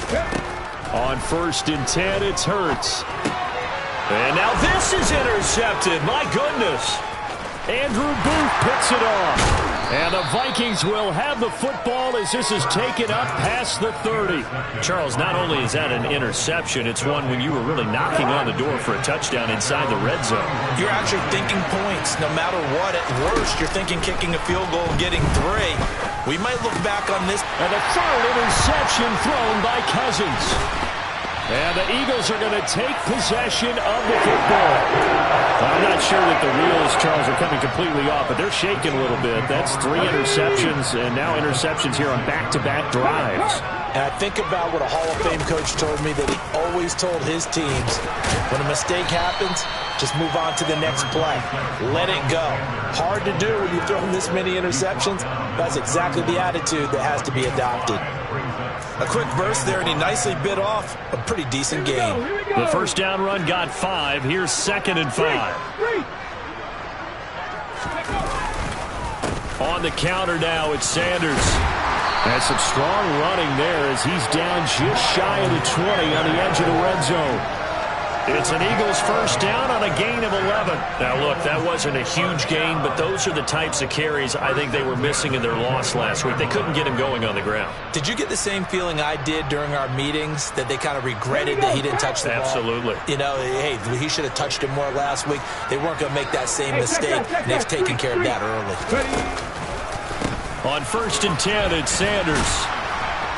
On 1st and 10, it's Hurts. And now this is intercepted. My goodness. Andrew Booth picks it off. And the Vikings will have the football as this is taken up past the 30. Charles, not only is that an interception, it's one when you were really knocking on the door for a touchdown inside the red zone. You're actually thinking points. No matter what, at worst, you're thinking kicking a field goal and getting 3. We might look back on this. And a third interception thrown by Cousins. And the Eagles are going to take possession of the football. I'm not sure that the wheels, Charles, are coming completely off, but they're shaking a little bit. That's 3 interceptions, and now interceptions here on back-to-back drives. And I think about what a Hall of Fame coach told me that he always told his teams, when a mistake happens, just move on to the next play. Let it go. Hard to do when you're throwing this many interceptions. That's exactly the attitude that has to be adopted. A quick burst there, and he nicely bit off a pretty decent game. The first down run got 5. Here's 2nd and 5. On the counter now, it's Sanders. And some strong running there as he's down just shy of the 20 on the edge of the red zone. It's an Eagles first down on a gain of 11. Now, look, that wasn't a huge gain, but those are the types of carries I think they were missing in their loss last week. They couldn't get him going on the ground. Did you get the same feeling I did during our meetings, that they kind of regretted that he didn't touch the ball? Absolutely. You know, hey, he should have touched it more last week. They weren't going to make that same mistake, and they've taken care of that early. On 1st and 10, it's Sanders.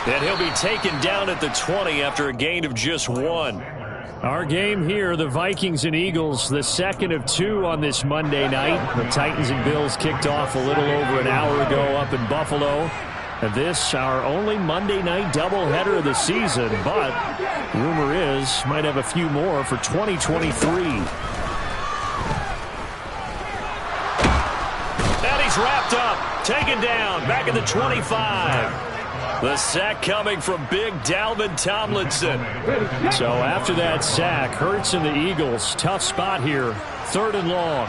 And he'll be taken down at the 20 after a gain of just 1. Our game here, the Vikings and Eagles, the second of 2 on this Monday night. The Titans and Bills kicked off a little over an hour ago up in Buffalo. And this, our only Monday night doubleheader of the season, but rumor is might have a few more for 2023. And he's wrapped up, taken down, back at the 25. The sack coming from big Dalvin Tomlinson. So after that sack, Hurts and the Eagles, tough spot here, 3rd and long.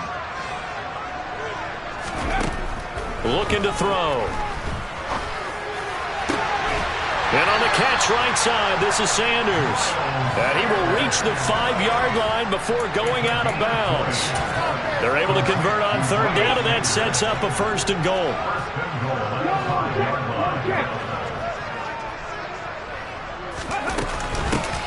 Looking to throw. And on the catch right side, this is Sanders. And he will reach the 5-yard line before going out of bounds. They're able to convert on 3rd down, and that sets up a 1st and goal.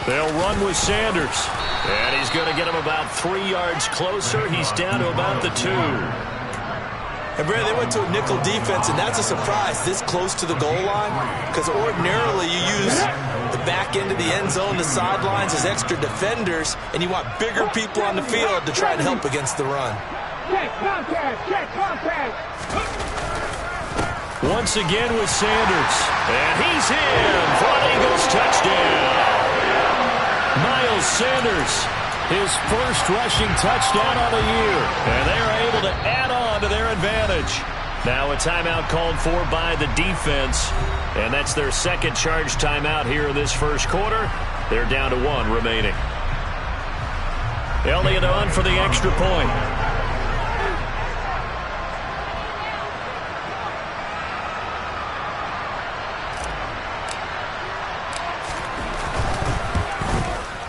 They'll run with Sanders. And he's going to get him about 3 yards closer. He's down to about the 2. And, Brad, they went to a nickel defense, and that's a surprise this close to the goal line, because ordinarily you use the back end of the end zone, the sidelines as extra defenders, and you want bigger people on the field to try and help against the run. Once again with Sanders. And he's in for an Eagles touchdown. Miles Sanders, his first rushing touchdown of the year. And they are able to add on to their advantage. Now a timeout called for by the defense. And that's their second charge timeout here in this first quarter. They're down to 1 remaining. Elliott on for the extra point.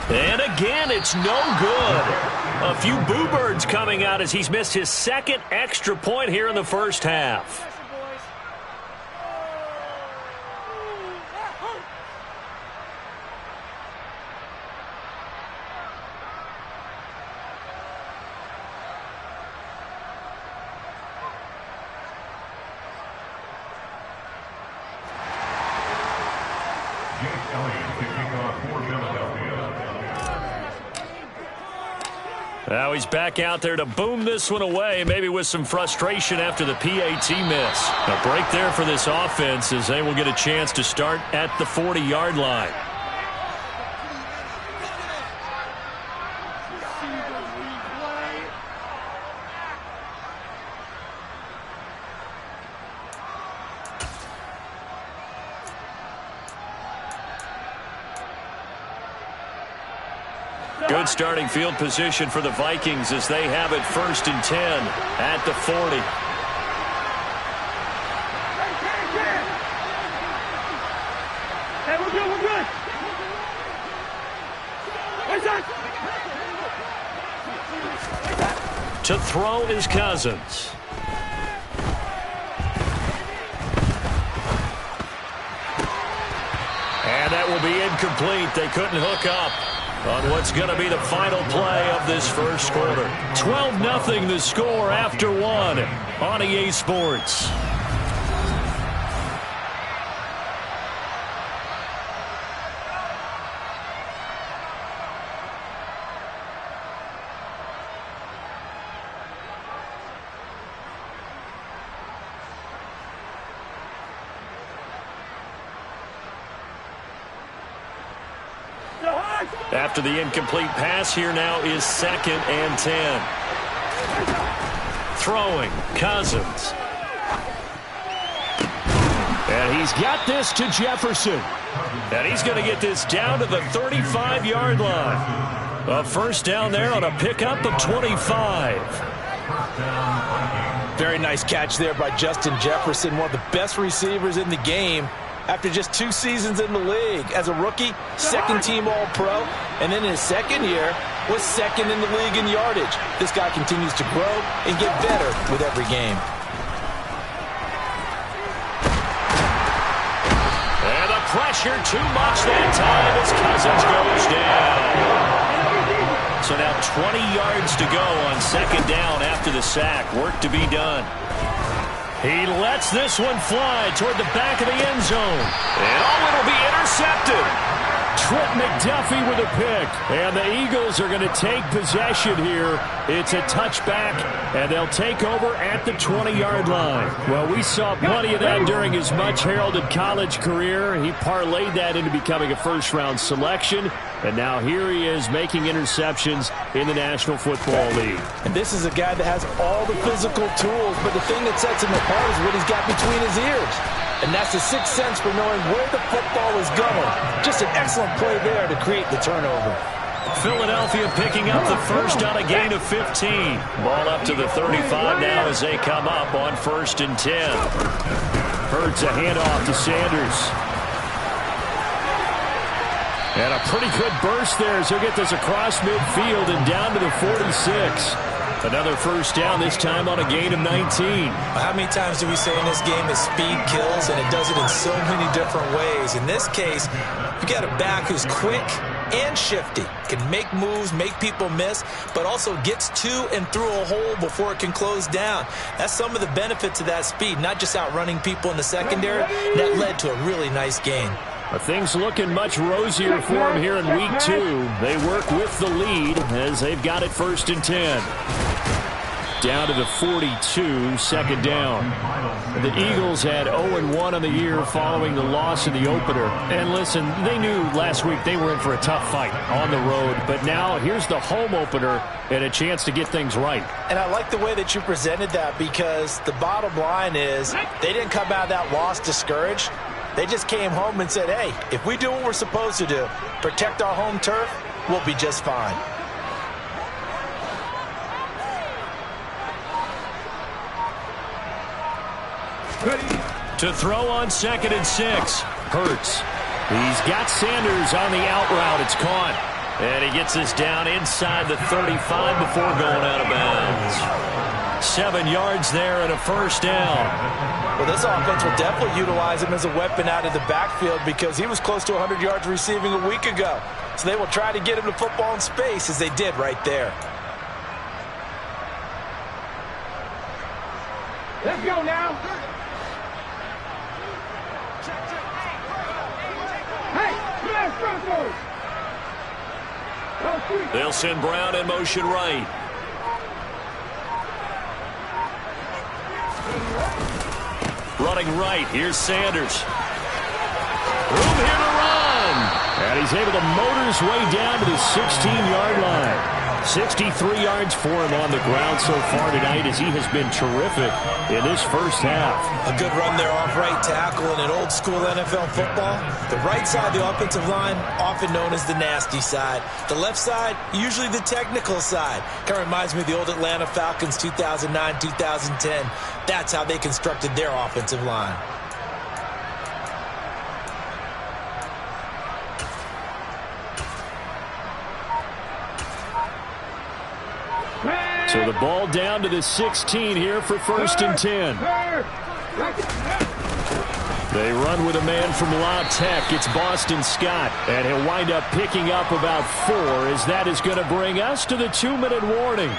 And again, it's no good. A few boo birds coming out as he's missed his second extra point here in the first half. Now he's back out there to boom this one away, maybe with some frustration after the PAT miss. A break there for this offense as they will get a chance to start at the 40-yard line. Good starting field position for the Vikings as they have it 1st and 10 at the 40. Hey, we're good, we're good. To throw is Cousins. And that will be incomplete. They couldn't hook up on what's going to be the final play of this first quarter. 12-0 the score after one on EA Sports. After the incomplete pass, here now is 2nd and 10. Throwing, Cousins. And he's got this to Jefferson. And he's going to get this down to the 35-yard line. A first down there on a pickup of 25. Very nice catch there by Justin Jefferson, one of the best receivers in the game. After just 2 seasons in the league, as a rookie, 2nd-team All-Pro, and then in his 2nd year, was 2nd in the league in yardage. This guy continues to grow and get better with every game. And the pressure too much that time as Cousins goes down. So now 20 yards to go on 2nd down after the sack. Work to be done. He lets this one fly toward the back of the end zone. And it'll be intercepted. Trent McDuffie with a pick. And the Eagles are going to take possession here. It's a touchback, and they'll take over at the 20-yard line. Well, we saw plenty of that during his much-heralded college career. He parlayed that into becoming a first-round selection. And now here he is making interceptions in the National Football League. And this is a guy that has all the physical tools, but the thing that sets him apart is what he's got between his ears. And that's the sixth sense for knowing where the football is going. Just an excellent play there to create the turnover. Philadelphia picking up the first on a gain of 15. Ball up to the 35 now as they come up on 1st and 10. Hurts a handoff to Sanders. And a pretty good burst there as he'll get this across midfield and down to the 46. Another first down, this time on a gain of 19. How many times do we say in this game that speed kills, and it does it in so many different ways? In this case, you got a back who's quick and shifty, can make moves, make people miss, but also gets to and through a hole before it can close down. That's some of the benefits of that speed, not just outrunning people in the secondary. That led to a really nice gain. Things looking much rosier for them here in week 2. They work with the lead as they've got it 1st and 10. Down to the 42, 2nd down. The Eagles had 0-1 on the year following the loss in the opener. And listen, they knew last week they were in for a tough fight on the road. But now here's the home opener and a chance to get things right. And I like the way that you presented that, because the bottom line is they didn't come out of that loss discouraged. They just came home and said, hey, if we do what we're supposed to do, protect our home turf, we'll be just fine. To throw on 2nd and 6. Hurts. He's got Sanders on the out route. It's caught. And he gets this down inside the 35 before going out of bounds. 7 yards there and a first down. Well, this offense will definitely utilize him as a weapon out of the backfield, because he was close to 100 yards receiving a week ago. So they will try to get him the football in space, as they did right there. Let's go now. Hey, let's go. They'll send Brown in motion right. Running right, here's Sanders. Room here to run. And he's able to motor his way down to the 16-yard line. 63 yards for him on the ground so far tonight, as he has been terrific in this first half. A good run there off right tackle in an old-school NFL football. The right side of the offensive line, often known as the nasty side. The left side, usually the technical side. Kind of reminds me of the old Atlanta Falcons 2009-2010. That's how they constructed their offensive line. So So the ball down to the 16 here for 1st and 10. They run with a man from La Tech. It's Boston Scott. And he'll wind up picking up about 4 as that is going to bring us to the 2-minute warning.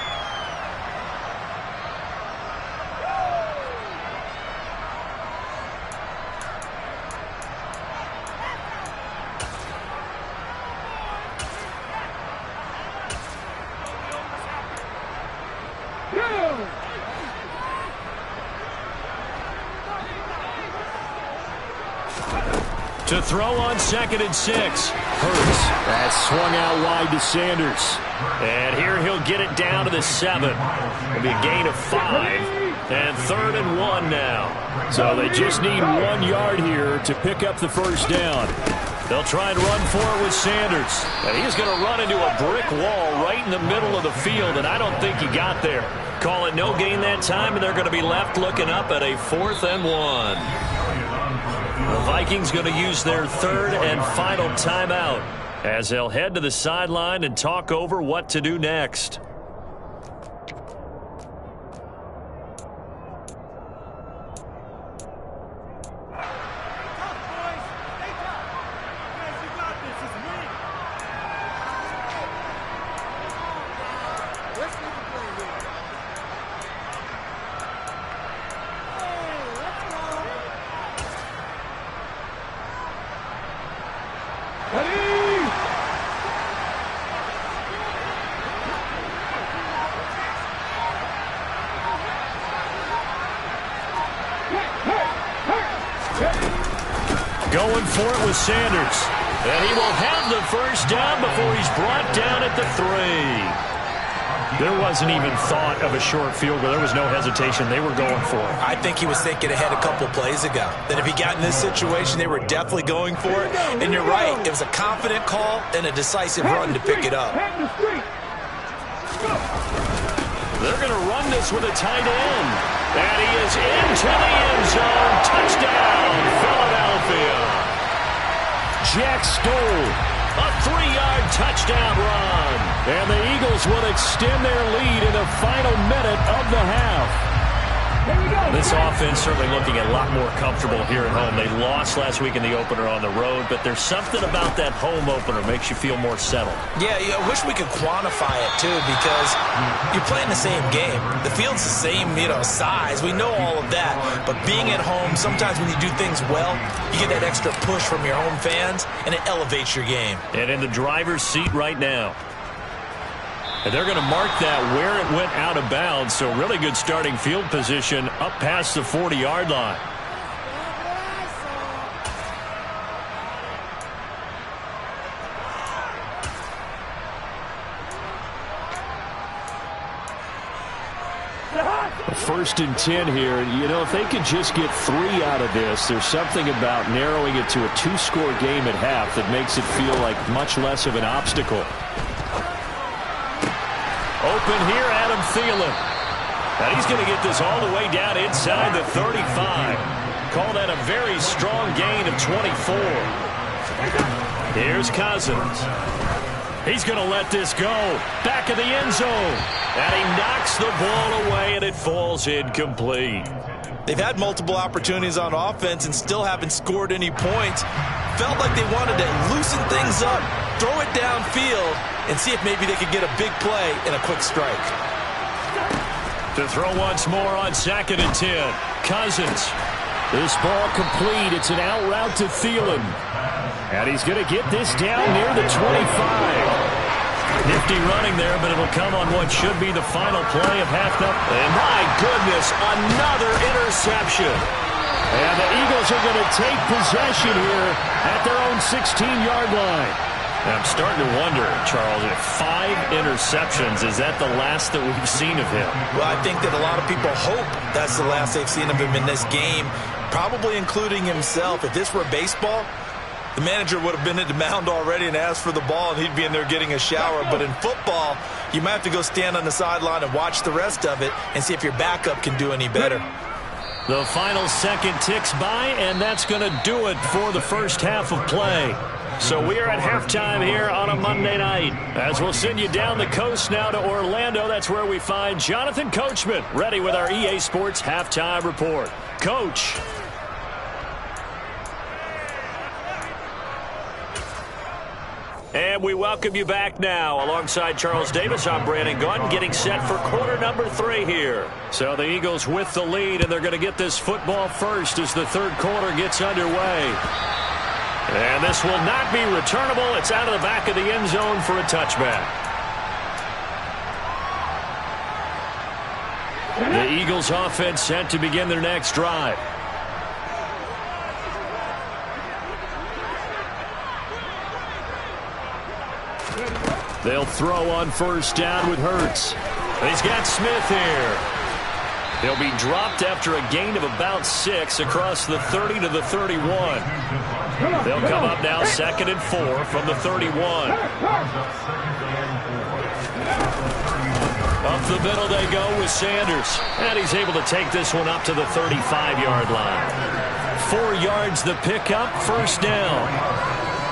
To throw on 2nd and 6. Hurts. That's swung out wide to Sanders. And here he'll get it down to the 7. It'll be a gain of 5. And 3rd and 1 now. So they just need 1 yard here to pick up the first down. They'll try and run for it with Sanders. And he's going to run into a brick wall right in the middle of the field, and I don't think he got there. Call it no gain that time, and they're going to be left looking up at a 4th and 1. The Vikings going to use their 3rd and final timeout as they'll head to the sideline and talk over what to do next. Going for it with Sanders. And he will have the first down before he's brought down at the 3. There wasn't even thought of a short field goal. There was no hesitation. They were going for it. I think he was thinking ahead a couple plays ago. That if he got in this situation, they were definitely going for it. And you're right. It was a confident call and a decisive run to pick it up. They're going to run this with a tight end. And he is into the end zone. Touchdown, Philadelphia. Jack Stoll, a 3-yard touchdown run. And the Eagles will extend their lead in the final minute of the half. This offense certainly looking a lot more comfortable here at home. They lost last week in the opener on the road, but there's something about that home opener makes you feel more settled. Yeah, I wish we could quantify it, too, because you're playing the same game. The field's the same, size. We know all of that. But being at home, sometimes when you do things well, you get that extra push from your home fans, and it elevates your game. And in the driver's seat right now. And they're going to mark that where it went out of bounds. So really good starting field position up past the 40-yard line. First and 10 here. If they could just get 3 out of this, there's something about narrowing it to a 2-score game at half that makes it feel like much less of an obstacle. Open here, Adam Thielen. And he's going to get this all the way down inside the 35. Call that a very strong gain of 24. Here's Cousins. He's going to let this go. Back of the end zone. And he knocks the ball away, and it falls incomplete. They've had multiple opportunities on offense and still haven't scored any points. Felt like they wanted to loosen things up, throw it downfield, and see if maybe they could get a big play and a quick strike. To throw once more on 2nd and 10. Cousins. This ball complete. It's an out route to Thielen. And he's going to get this down near the 25. Nifty running there, but it'll come on what should be the final play of half up. And my goodness, another interception. And the Eagles are going to take possession here at their own 16-yard line. And I'm starting to wonder, Charles, if 5 interceptions, is that the last that we've seen of him? Well, I think that a lot of people hope that's the last they've seen of him in this game, probably including himself. If this were baseball, the manager would have been at the mound already and asked for the ball, and he'd be in there getting a shower. But in football, you might have to go stand on the sideline and watch the rest of it and see if your backup can do any better. The final second ticks by, and that's going to do it for the first half of play. So we are at halftime here on a Monday night. As we'll send you down the coast now to Orlando. That's where we find Jonathan Coachman ready with our EA Sports Halftime Report. Coach. And we welcome you back now. Alongside Charles Davis, I'm Brandon Gaudin, getting set for quarter number 3 here. So the Eagles with the lead, and they're going to get this football first as the third quarter gets underway. And this will not be returnable. It's out of the back of the end zone for a touchback. The Eagles offense set to begin their next drive. They'll throw on first down with Hurts. He's got Smith here. He'll be dropped after a gain of about 6 across the 30 to the 31. They'll come up now 2nd and 4 from the 31. Up the middle they go with Sanders. And he's able to take this one up to the 35-yard line. 4 yards the pickup, first down.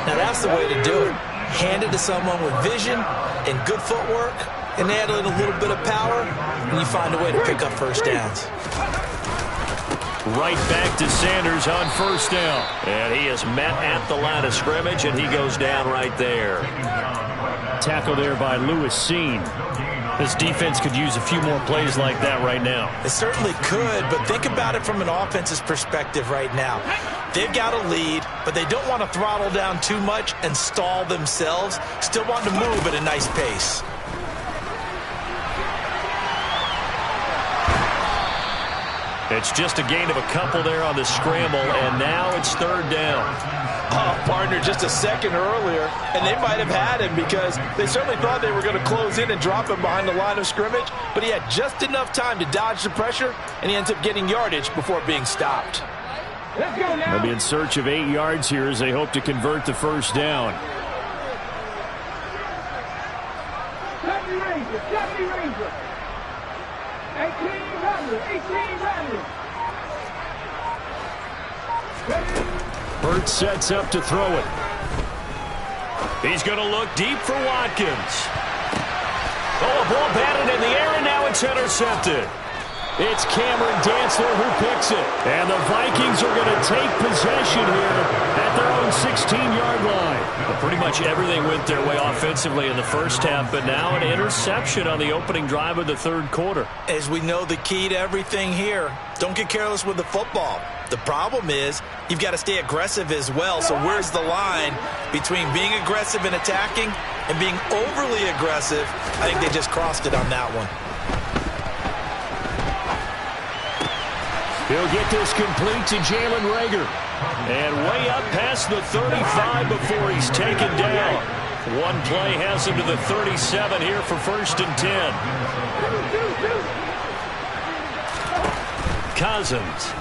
Now that's the way to do it. Hand it to someone with vision and good footwork, and add in a little bit of power, and you find a way to pick up first downs. Right back to Sanders on first down. And he is met at the line of scrimmage, and he goes down right there. Tackle there by Lewis Seen. This defense could use a few more plays like that right now. It certainly could, but think about it from an offense's perspective right now. They've got a lead, but they don't want to throttle down too much and stall themselves. Still want to move at a nice pace. It's just a gain of a couple there on the scramble, and now it's third down. Oh, partner, just a second earlier, and they might have had him because they certainly thought they were going to close in and drop him behind the line of scrimmage, but he had just enough time to dodge the pressure, and he ends up getting yardage before being stopped. Let's go now. They'll be in search of 8 yards here as they hope to convert the first down. 70 Rangers, 70 Rangers. 18 Rangers, 18 Rangers. Hurts sets up to throw it. He's going to look deep for Watkins. Oh, a ball batted in the air, and now it's intercepted. It's Cameron Dantzler who picks it. And the Vikings are going to take possession here at their own 16-yard line. But pretty much everything went their way offensively in the first half, but now an interception on the opening drive of the third quarter. As we know, the key to everything here, don't get careless with the football. The problem is you've got to stay aggressive as well. So where's the line between being aggressive and attacking and being overly aggressive? I think they just crossed it on that one. He'll get this complete to Jalen Reagor. And way up past the 35 before he's taken down. One play has him to the 37 here for 1st and 10. Cousins.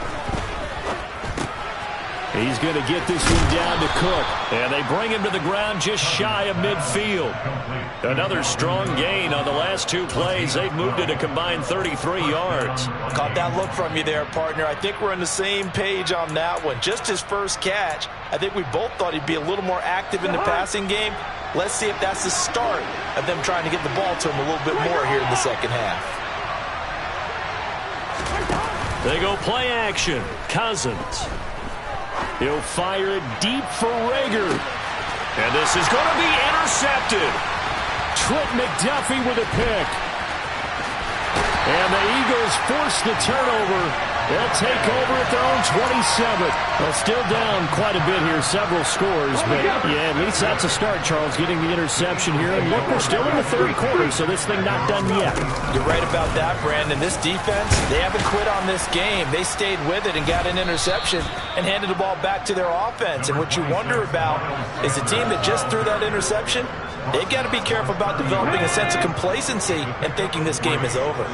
He's going to get this one down to Cook. And they bring him to the ground just shy of midfield. Another strong gain on the last 2 plays. They've moved it a combined 33 yards. Caught that look from you there, partner. I think we're on the same page on that one. Just his first catch. I think we both thought he'd be a little more active in the passing game. Let's see if that's the start of them trying to get the ball to him a little bit more here in the second half. They go play action. Cousins. He'll fire it deep for Reagor. And this is going to be intercepted. Trent McDuffie with a pick. And the Eagles force the turnover. They'll take over at their own 27. Well, still down quite a bit here, several scores. But, yeah, at least that's a start, Charles, getting the interception here. And look, we're still in the third quarter, so this thing not done yet. You're right about that, Brandon. This defense, they haven't quit on this game. They stayed with it and got an interception and handed the ball back to their offense. And what you wonder about is the team that just threw that interception, they've got to be careful about developing a sense of complacency and thinking this game is over.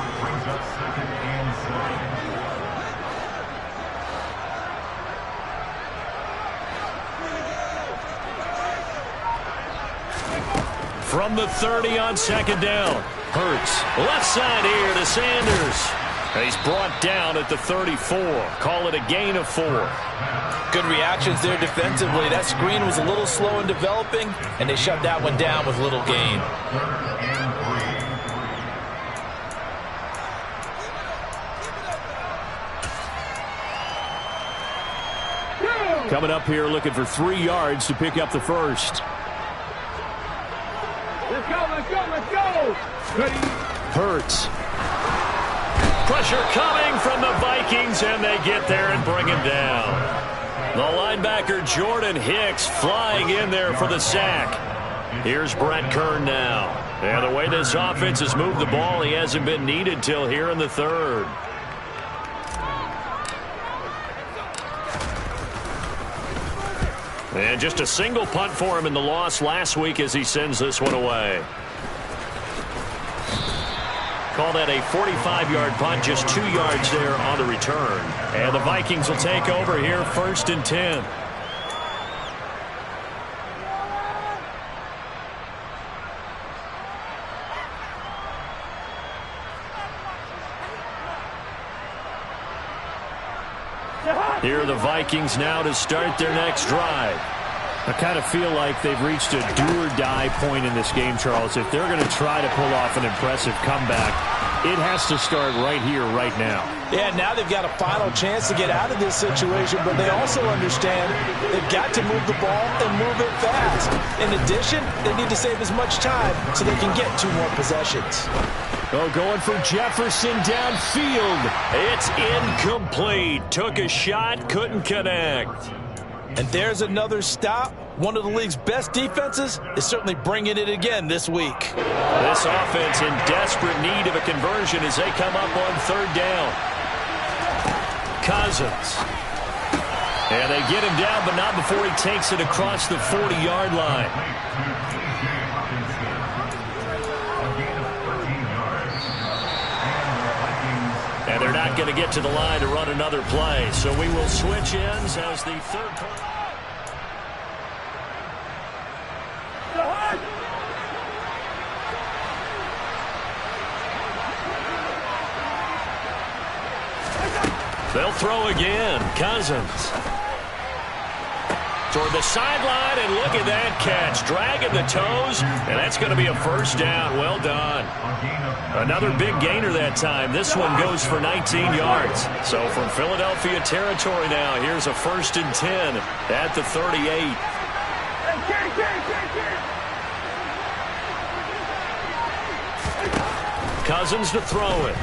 From the 30 on 2nd down. Hurts. Left side here to Sanders. He's brought down at the 34. Call it a gain of 4. Good reactions there defensively. That screen was a little slow in developing, and they shut that one down with little gain. Coming up here looking for 3 yards to pick up the first. Let's go, let's go, let's go. Ready? Hurts. Pressure coming from the Vikings, and they get there and bring him down. The linebacker Jordan Hicks flying in there for the sack. Here's Brett Kern now. And the way this offense has moved the ball, he hasn't been needed till here in the 3rd. And just a single punt for him in the loss last week as he sends this one away. Call that a 45-yard punt, just 2 yards there on the return. And the Vikings will take over here, 1st and 10. Here are the Vikings now to start their next drive. I kind of feel like they've reached a do-or-die point in this game, Charles. If they're going to try to pull off an impressive comeback, it has to start right here, right now. Yeah, now they've got a final chance to get out of this situation, but they also understand they've got to move the ball and move it fast. In addition, they need to save as much time so they can get 2 more possessions. Oh, going for Jefferson downfield. It's incomplete. Took a shot, couldn't connect. And there's another stop. One of the league's best defenses is certainly bringing it again this week. This offense in desperate need of a conversion as they come up on 3rd down. Cousins. And they get him down, but not before he takes it across the 40-yard line. And they're not going to get to the line to run another play. So we will switch ends as the 3rd quarter. They'll throw again. Cousins. Toward the sideline, and look at that catch. Dragging the toes, and that's going to be a 1st down. Well done. Another big gainer that time. This one goes for 19 yards. So from Philadelphia territory now, here's a 1st and 10 at the 38. Cousins to throw it.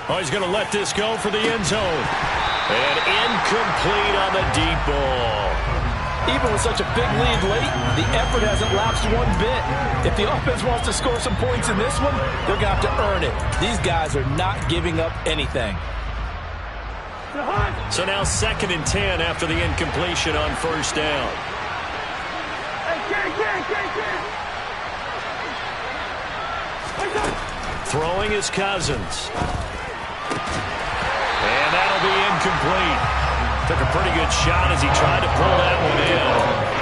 Oh, he's going to let this go for the end zone. And incomplete on the deep ball. Even with such a big lead late, the effort hasn't lapsed one bit. If the offense wants to score some points in this one, they're going to have to earn it. These guys are not giving up anything. So now 2nd and 10 after the incompletion on 1st down. Throwing is Cousins. And that'll be incomplete. Took a pretty good shot as he tried to pull that one in.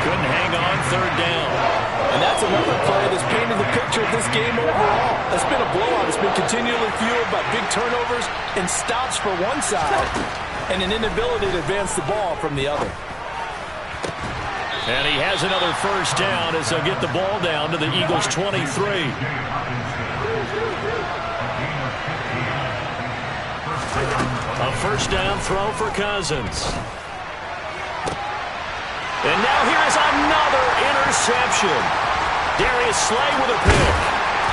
Couldn't hang on 3rd down. And that's another play that's painted the picture of this game overall. It's been a blowout. It's been continually fueled by big turnovers and stops for one side and an inability to advance the ball from the other. And he has another 1st down as they'll get the ball down to the Eagles' 23. A 1st down throw for Cousins. And now here's another interception. Darius Slay with a pick.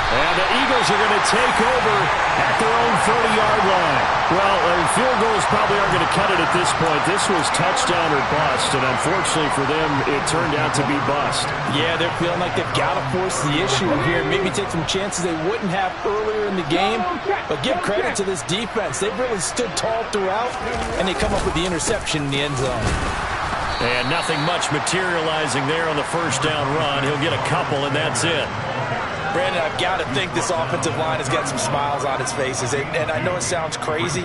And the Eagles are going to take over at their own 30-yard line. Well, field goals probably aren't going to cut it at this point. This was touchdown or bust, and unfortunately for them, it turned out to be bust. Yeah, they're feeling like they've got to force the issue here. Maybe take some chances they wouldn't have earlier in the game. But give credit to this defense. They've really stood tall throughout, and they come up with the interception in the end zone. And nothing much materializing there on the 1st down run. He'll get a couple, and that's it. Brandon, I've got to think this offensive line has got some smiles on its faces. And I know it sounds crazy,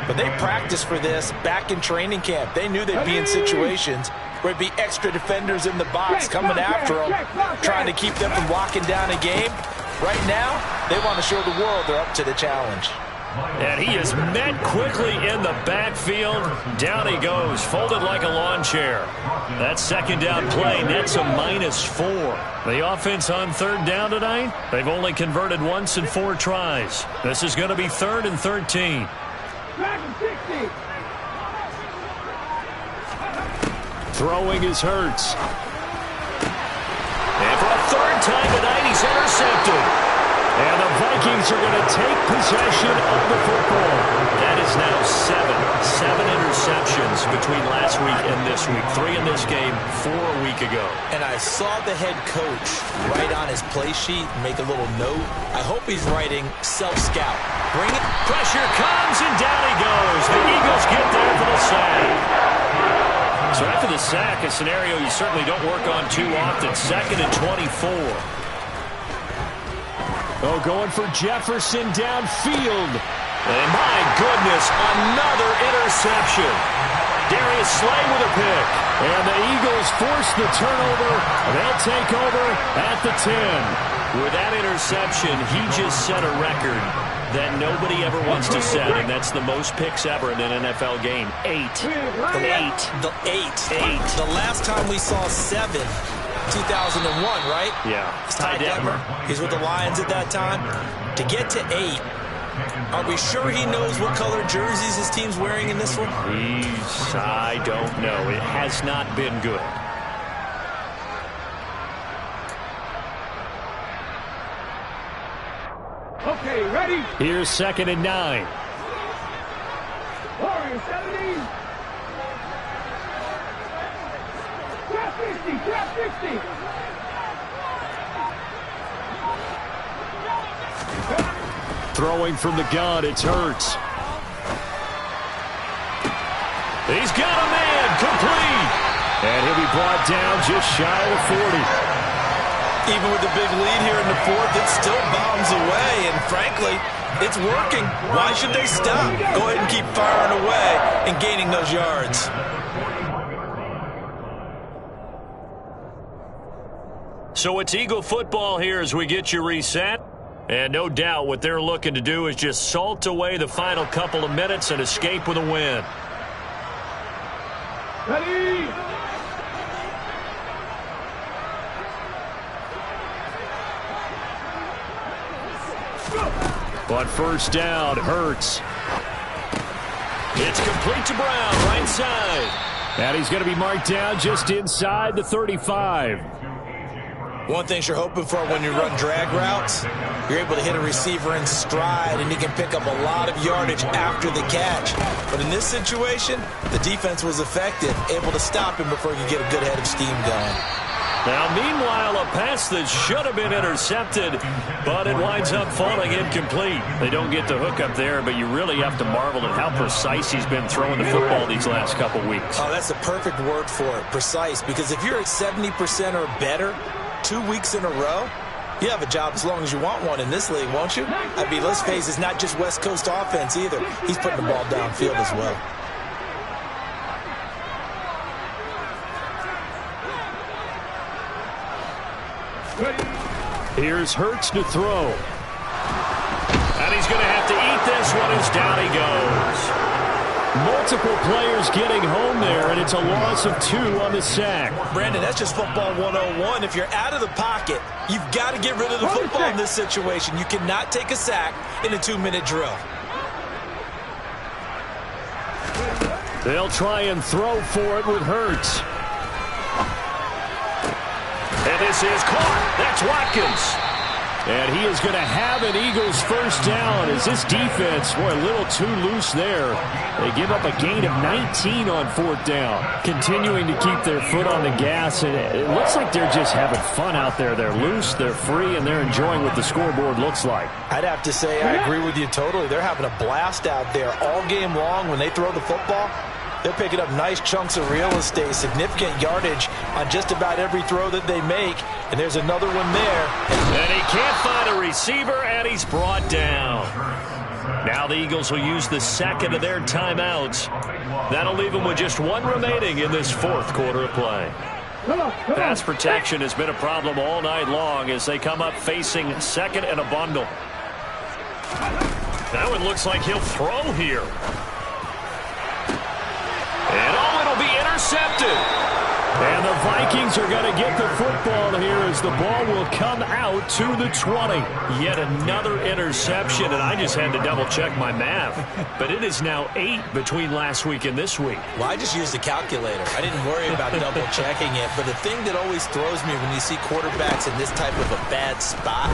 but they practiced for this back in training camp. They knew they'd be in situations where it'd be extra defenders in the box coming after them, trying to keep them from locking down a game. Right now, they want to show the world they're up to the challenge. And he is met quickly in the backfield. Down he goes, folded like a lawn chair. That second down play nets a -4. The offense on third down tonight, they've only converted once in 4 tries. This is going to be 3rd and 13. Throwing is Hurts. And for a 3rd time tonight, he's intercepted. And the Vikings are going to take possession of the football. That is now 7 interceptions between last week and this week. 3 in this game, 4 a week ago. And I saw the head coach write on his play sheet, make a little note. I hope he's writing self-scout. Bring it. Pressure comes, and down he goes. The Eagles get there for the sack. So after the sack, a scenario you certainly don't work on too often. 2nd and 24. Oh, going for Jefferson downfield. And my goodness, another interception. Darius Slay with a pick. And the Eagles force the turnover. They'll take over at the 10. With that interception, he just set a record that nobody ever wants to set, and that's the most picks ever in an NFL game. 8. The 8. The last time we saw 7, 2001, right? Yeah. It's Ty Detmer. He's with the Lions at that time. To get to 8, are we sure he knows what color jerseys his team's wearing in this one? I don't know. It has not been good. Okay, ready? Here's 2nd and 9. Warrior 70. Trap 50. Throwing from the gun, it's Hurts. He's got a man, complete. And he'll be brought down just shy of the 40. Even with the big lead here in the 4th, it still bombs away. And frankly, it's working. Why should they stop? Go ahead and keep firing away and gaining those yards. So it's Eagle football here as we get you reset. And no doubt what they're looking to do is just salt away the final couple of minutes and escape with a win. Ready? On 1st down, Hurts. It's complete to Brown, right side. And he's going to be marked down just inside the 35. One thing you're hoping for when you run drag routes, you're able to hit a receiver in stride, and he can pick up a lot of yardage after the catch. But in this situation, the defense was effective, able to stop him before he could get a good head of steam going. Now, meanwhile, a pass that should have been intercepted, but it winds up falling incomplete. They don't get the hook up there, but you really have to marvel at how precise he's been throwing the football these last couple weeks. Oh, that's the perfect word for it, precise, because if you're at 70% or better 2 weeks in a row, you have a job as long as you want one in this league, won't you? I mean, let's face it, it's not just West Coast offense either. He's putting the ball downfield as well. Here's Hurts to throw. And he's going to have to eat this one as down he goes. Multiple players getting home there, and it's a loss of 2 on the sack. Brandon, that's just football 101. If you're out of the pocket, you've got to get rid of the football in this situation. You cannot take a sack in a 2-minute drill. They'll try and throw for it with Hurts. And this is caught. That's Watkins. And he is going to have an Eagles 1st down as this defense, boy, a little too loose there. They give up a gain of 19 on 4th down. Continuing to keep their foot on the gas, and it looks like they're just having fun out there. They're loose, they're free, and they're enjoying what the scoreboard looks like. I'd have to say I agree with you totally. They're having a blast out there all game long when they throw the football. They're picking up nice chunks of real estate, significant yardage on just about every throw that they make. And there's another one there. And he can't find a receiver, and he's brought down. Now the Eagles will use the second of their timeouts. That'll leave them with just 1 remaining in this 4th quarter of play. Pass protection has been a problem all night long as they come up facing 2nd and a bundle. That one looks like he'll throw here. And oh, it'll be intercepted. And the Vikings are going to get the football here as the ball will come out to the 20. Yet another interception, and I just had to double-check my math. But it is now 8 between last week and this week. Well, I just used a calculator. I didn't worry about double-checking it. But the thing that always throws me when you see quarterbacks in this type of a bad spot,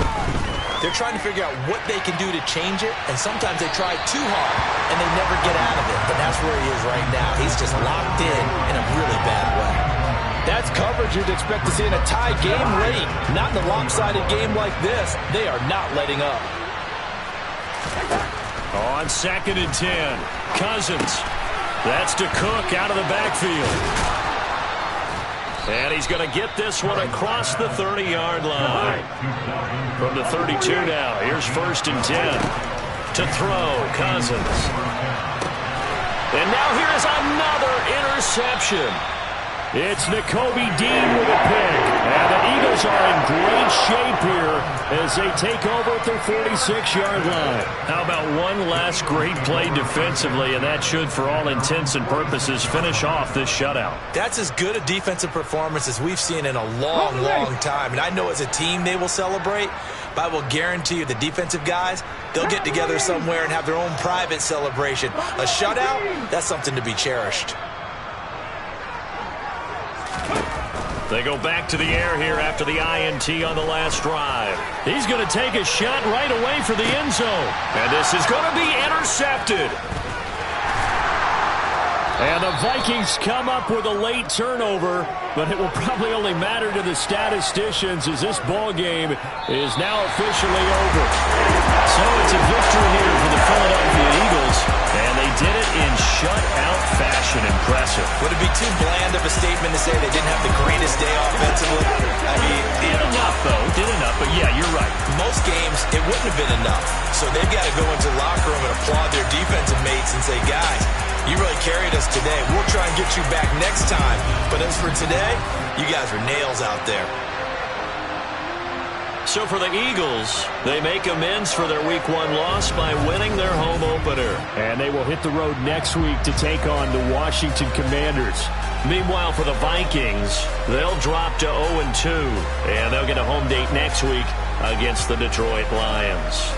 they're trying to figure out what they can do to change it, and sometimes they try too hard, and they never get out of it. And that's where he is right now. He's just locked in a really bad way. That's coverage you'd expect to see in a tie game late. Not in a lopsided game like this. They are not letting up. On 2nd and 10, Cousins. That's to Cook out of the backfield. And he's going to get this one across the 30-yard line. From the 32 now, here's 1st and 10. To throw, Cousins. And now here is another interception. It's Nakobe Dean with a pick. And the Eagles are in great shape here as they take over at their 46-yard line. How about one last great play defensively, and that should, for all intents and purposes, finish off this shutout. That's as good a defensive performance as we've seen in a long, long time. And I know as a team they will celebrate, but I will guarantee you the defensive guys, they'll get together somewhere and have their own private celebration. A shutout, that's something to be cherished. They go back to the air here after the INT on the last drive. He's going to take a shot right away for the end zone. And this is going to be intercepted. And the Vikings come up with a late turnover, but it will probably only matter to the statisticians as this ball game is now officially over. So it's a victory here for the Philadelphia Eagles, and they did it in shutout fashion. Impressive. Would it be too bland of a statement to say they didn't have the greatest day offensively? I mean, did enough, though. Did enough, but yeah, you're right. Most games, it wouldn't have been enough. So they've got to go into the locker room and applaud their defensive mates and say, guys, you really carried us today. We'll try and get you back next time. But as for today, you guys were nails out there. So for the Eagles, they make amends for their Week 1 loss by winning their home opener. And they will hit the road next week to take on the Washington Commanders. Meanwhile, for the Vikings, they'll drop to 0-2. And they'll get a home date next week against the Detroit Lions.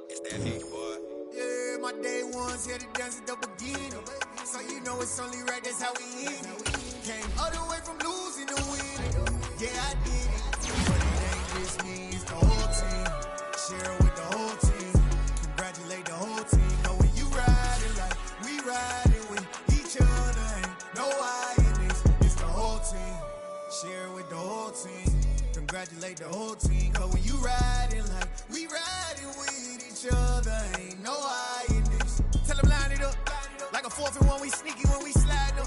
It's that heat, boy. Yeah, my day ones here to dance at the beginning. So you know it's only right, that's how we end it. Came all the way from losing to winning. Yeah, I did it. But it ain't just me, it's the whole team. Share it with the whole team. Congratulate the whole team. Know when you riding like we riding with each other. Ain't no I in this, it's the whole team. Share it with the whole team. Congratulate the whole team. Cause when you riding like we riding with each other. Ain't no I in this. Tell them line it up. Like a 4th and 1, we sneaky when we slide up.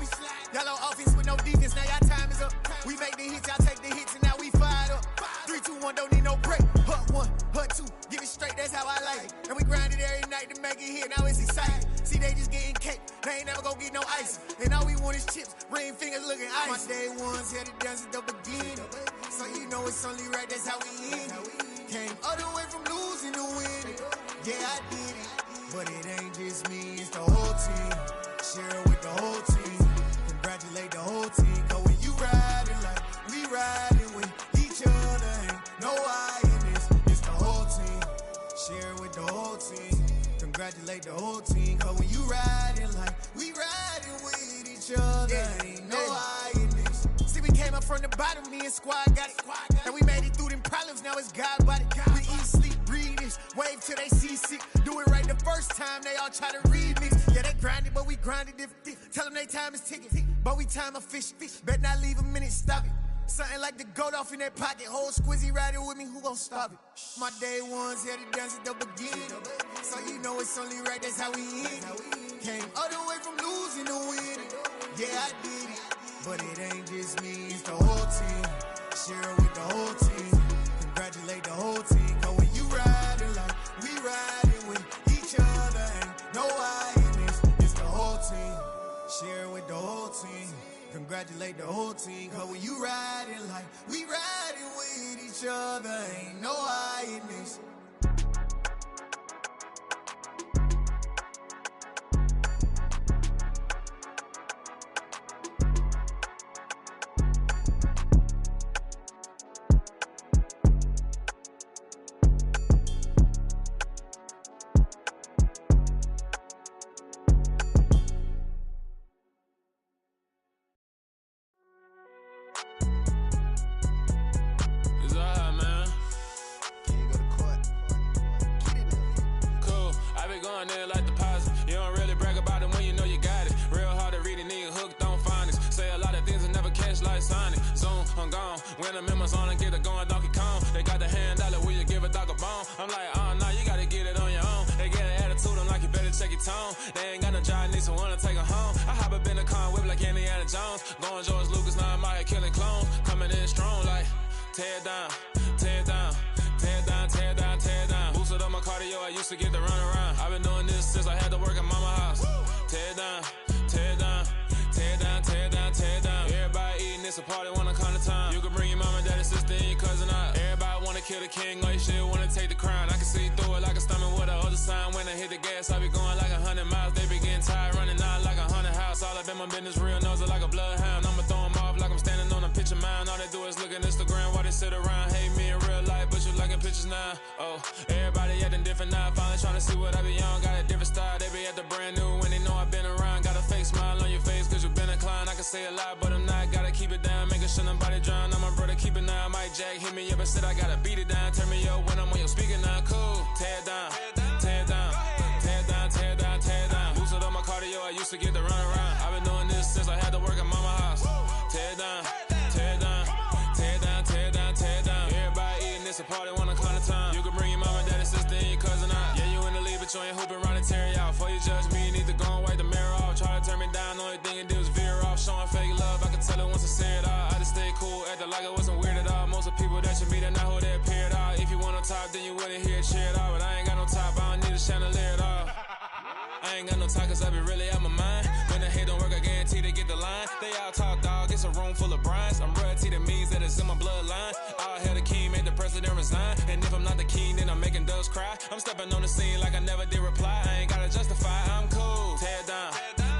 Y'all on offense with no defense, now y'all time is up. We make the hits, y'all take the hits, and now we fired up. 3, 2, 1, don't need no break. Hut 1, hut 2, give it straight, that's how I like it. And we grind it every night to make it hit, now it's exciting. See, they just getting cake, they ain't never gonna get no ice. And all we want is chips, ring fingers looking ice. My day ones here to dance at the beginning. So you know it's only right, that's how we end it. Came all the way from losing to winning. Yeah, I did it. But it ain't just me, it's the whole team. Share it with the whole team. Congratulate the whole team. Cause when you riding like we riding with each other. Ain't no I in this, it's the whole team. Share it with the whole team. Congratulate the whole team. Cause when you riding like we riding with each other. Ain't no I in this. See, we came up from the bottom, me and squad got it. And we made it through them problems, now it's God body. We eat, sleep, breathe this, wave till they see sick. Do it right the first time, they all try to remix. Yeah, they grinded, but we grinded different. Tell them they time is ticking, but we time a fish. Bet not leave a minute, stop it. Something like the goat off in that pocket. Whole squizzy riding with me, who gon' stop it? My day ones here to dance at the beginning. So you know it's only right, that's how we end it. Came all the way from losing to winning. Yeah, I did it. But it ain't just me, it's the whole team. Share it with the whole team. Congratulate the whole team. Cause when you riding like we riding with each other. Ain't no I in this, it's the whole team. Share it with the whole team. Congratulate the whole team. Cause when you riding like we riding with each other. Ain't no I in this. When the members on and get it going Donkey Kong, they got the hand dollar, will you give a dog a bone? I'm like, oh no, you gotta get it on your own. They get an attitude, I'm like, you better check your tone. They ain't got no job, need someone to take her home. I hop up in the car, whip like Indiana Jones. Going George Lucas, now I'm out here killing clones. Coming in strong like, tear it down, tear it down. Tear it down, tear it down, tear it down. Boosted up my cardio, I used to get to run around. I've been doing this since I had to work at mama house. Tear it down, tear it down. Tear it down, tear it down, tear it down. Everybody eating, it's a party, wanna come to time. You can bring your mama, daddy, sister, and your cousin out. Everybody wanna kill the king, or you shit wanna take the crown. I can see through it like a stomach with a other sign. When I hit the gas, I be going like 100 miles. They be getting tired, running out like 100 house. All up in my business, real nose like a bloodhound. I'ma throw them off like I'm standing on a picture mound. All they do is look at Instagram while they sit around. Hate me in real life, but you liking pictures now. Oh, everybody acting different now. Finally trying to see what I be on. Got a different style, they be at the brand new when they know I've been around. Got a fake smile on your face, cause you been inclined. I can say a lot, but I'm not. Gotta keep it down, making sure nobody drown. I'm my brother, keep it now. Mike Jack hit me up and said I gotta beat it down. Turn me up when I'm on your speaker now. Cool, tear it down, tear it down, tear it down, tear it down, tear it down. Boosted up my cardio, I used to get to run around. I've been doing this since I had to work at mama house. Tear it down, tear it down, tear it down, tear it down, tear it down. Everybody eating, it's a party, wanna come to time. You can bring your mama, daddy, sister, and your cousin out. Yeah, you in the lead, but you ain't hooping around and tear it out. Before you judge me, you need to go and wipe the mirror off. Try to turn me down, only thing it do is veer off. Showing fake love, I can tell it once I say it all. I just stay cool, acting like I wasn't weird at all. Most of the people that you meet are not who they appear at all. If you want on top, then you wouldn't hear it cheer at all. But I ain't got no top, I don't need a chandelier at all. I ain't got no time, cause I be really out my mind. When the hate don't work, I guarantee they get the line. They all talk, dog, it's a room full of brinds. I'm royalty, that means that it's in my bloodline. All hail the king, made the president resign. And if I'm not the king, then I'm making doves cry. I'm stepping on the scene like I never did reply. I ain't gotta justify, I'm cool. Tear it down,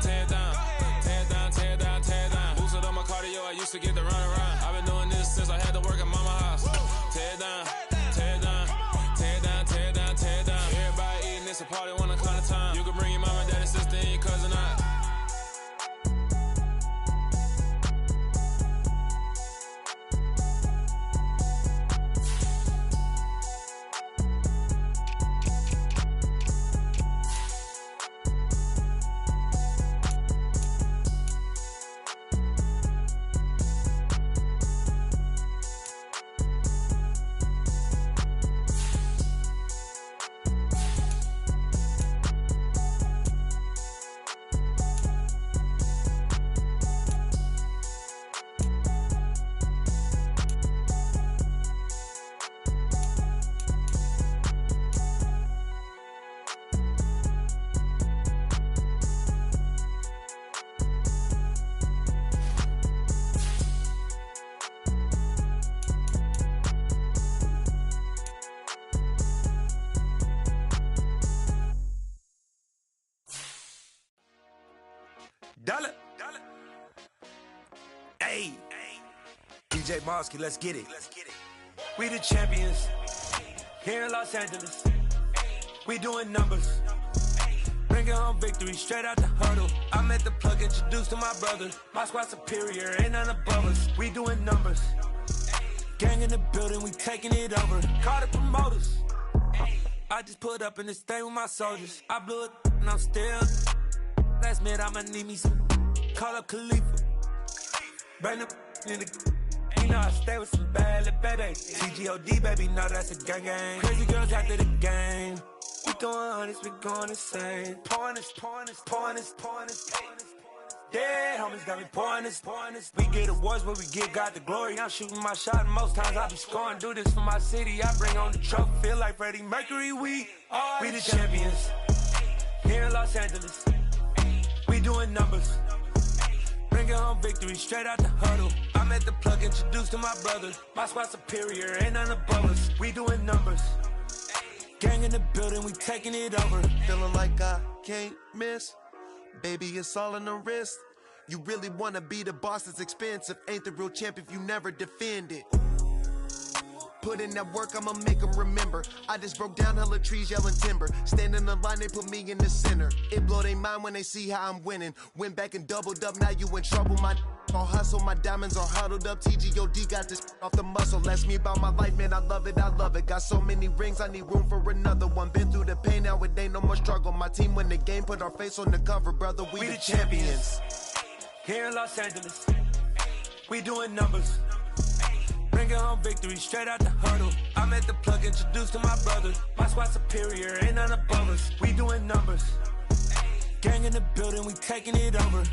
tear it down, tear it down, tear it down, tear it down. Boosted up my cardio, I used to get to run around. I've been doing this since I had to work at mama house. Tear it down, tear it down, tear it down, tear Dollar. Hey. DJ Mosky, let's get it. We the champions. Here in Los Angeles. We doing numbers. Bringing home victory straight out the huddle. I'm at the plug, introduced to my brother. My squad superior, ain't none above us. We doing numbers. Gang in the building, we taking it over. Call the promoters. I just put up in this thing with my soldiers. I blew it and I'm still. Last minute I'ma need me some. Call up Khalifa. Bring them in the. You know I stay with some bad little baby. CGOD baby, know that's a gang gang. Crazy girls after the game. We going honest, we going insane. Pouring this. Dead homies got me pouring this. We get awards, but we get God the glory. I'm shooting my shot, and most times I be scoring. Do this for my city, I bring on the trophy. Feel like Freddie Mercury, we the champions. Here in Los Angeles, we doing numbers. Bringing home victory straight out the huddle. I'm at the plug, introduced to my brother. My squad superior, ain't none above us. We doing numbers. Gang in the building, we taking it over. Feeling like I can't miss. Baby, it's all in the wrist. You really wanna be the boss, it's expensive. Ain't the real champ if you never defend it. Put in that work, I'ma make them remember. I just broke down hella trees, yelling timber. Stand in the line, they put me in the center. It blow their mind when they see how I'm winning. Went back and doubled up, now you in trouble. My all hustle, my diamonds are huddled up. TGOD got this off the muscle. Ask me about my life, man, I love it. Got so many rings, I need room for another one. Been through the pain, now it ain't no more struggle. My team win the game, put our face on the cover, brother. We the champions. Here in Los Angeles, we doing numbers. Bringing home victory straight out the huddle. I'm at the plug, introduced to my brother. My squad superior, ain't none above us. We doing numbers. Gang in the building, we taking it over.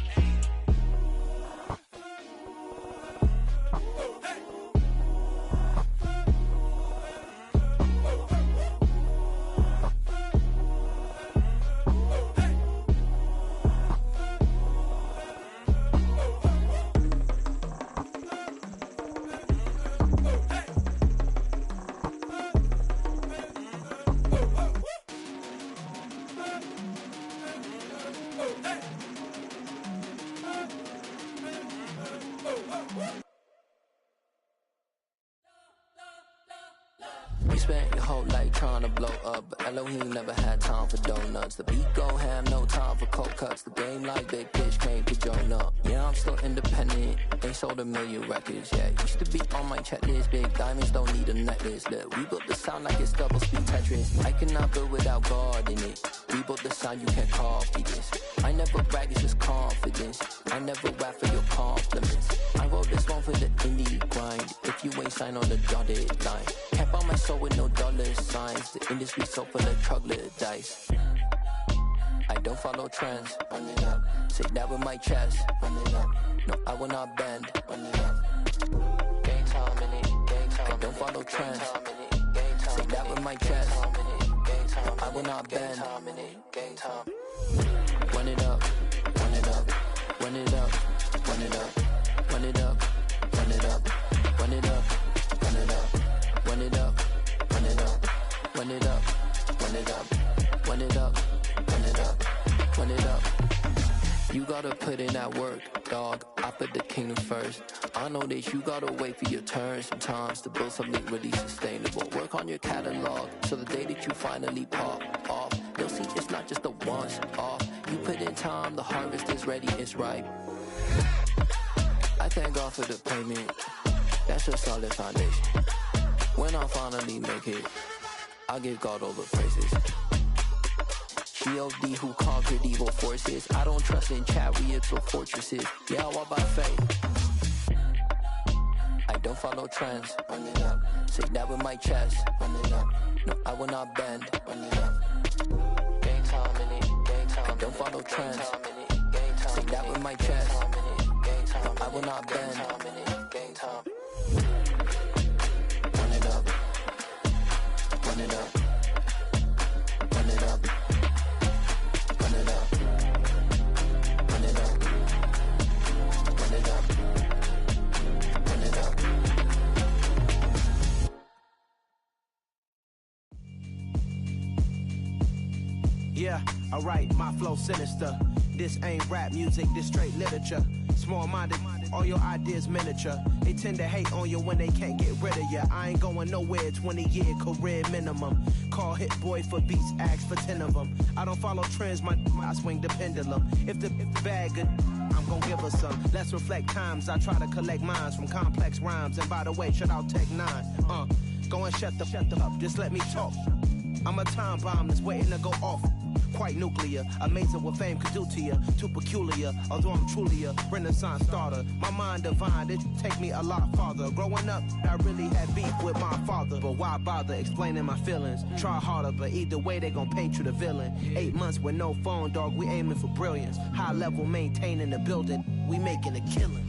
You spent your whole life trying to blow up, but Elohim never had time for donuts. The beat go ham, no time for cold cuts. The game like big bitch came to join up. Yeah, I'm still independent, ain't sold a million records yet. Used to be on my checklist, big diamonds don't need a necklace. Look, we built the sound like it's double speed Tetris. I cannot build without God in it. We built the sound, you can't copy this. I never brag, it's just confidence. I never rap for your compliments. I wrote this one for the indie grind. If you ain't signed on the dotted line, can't buy my soul with no dollar signs. The industry so full of troglodytes. I don't follow trends. Run it up. Say that with my chest. Run it up. No, I will not bend. Run it up. Game time in it. Game time. I don't follow trends. Say that with my chest. No, I will not bend. Game time. Run it up. Run it up. Run it up. Run it up. Run it up. Run it up. Run it up. Run it up. Run it up. Run it up. Run it up. Run it up. Run it up. Run it up. Run it up. You gotta put in that work, dog. I put the kingdom first. I know that you gotta wait for your turn sometimes to build something really sustainable. Work on your catalog so the day that you finally pop off, you'll see it's not just a once off. You put in time, the harvest is ready, it's ripe. I thank God for the payment. That's a solid foundation. When I finally make it, I'll give God all the praises. G.O.D. who conquered evil forces. I don't trust in chariots or fortresses. Yeah, I walk by faith. I don't follow trends. Run it up. Say that with my chest. Run it up. No, I will not bend. Run it up. Game time in it. Game time. I don't follow trends. Say that with my chest. No, I will not bend. Game time. Run it up. Run it up. Run it up. Run it up. Run it up. Run it up. Run it up. Yeah, alright, my flow sinister. This ain't rap music, this straight literature. Small-minded, all your ideas miniature. They tend to hate on you when they can't get rid of you. I ain't going nowhere, 20-year career minimum. Call Hit Boy for beats, ask for 10 of them. I don't follow trends, I swing the pendulum. If the bag good, I'm gon' give her some. Let's reflect times, I try to collect minds from complex rhymes. And by the way, shout out Tech 9. Go and shut the up, just let me talk. I'm a time bomb that's waiting to go off. Quite nuclear, amazing what fame could do to you. Too peculiar, although I'm truly a renaissance starter. My mind divine, it take me a lot farther. Growing up, I really had beef with my father. But why bother explaining my feelings? Try harder, but either way they gon' paint you the villain. 8 months with no phone, dog, we aiming for brilliance. High level maintaining the building, we making a killing.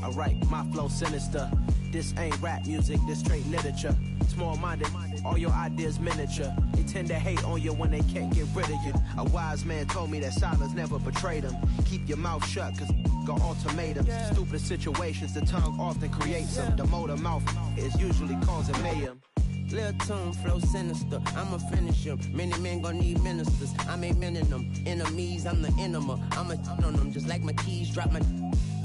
Alright, my flow sinister. This ain't rap music, this straight literature. Small-minded, all your ideas miniature. They tend to hate on you when they can't get rid of you. A wise man told me that silence never betrayed him. Keep your mouth shut, cause got ultimatums. Stupid situations, the tongue often creates them. The motor mouth is usually causing mayhem. Lil' tune, flow sinister, I'ma finish him. Many men gon' need ministers, I'm aiming them. Enemies, I'm the enema, I'ma on them. Just like my keys, drop my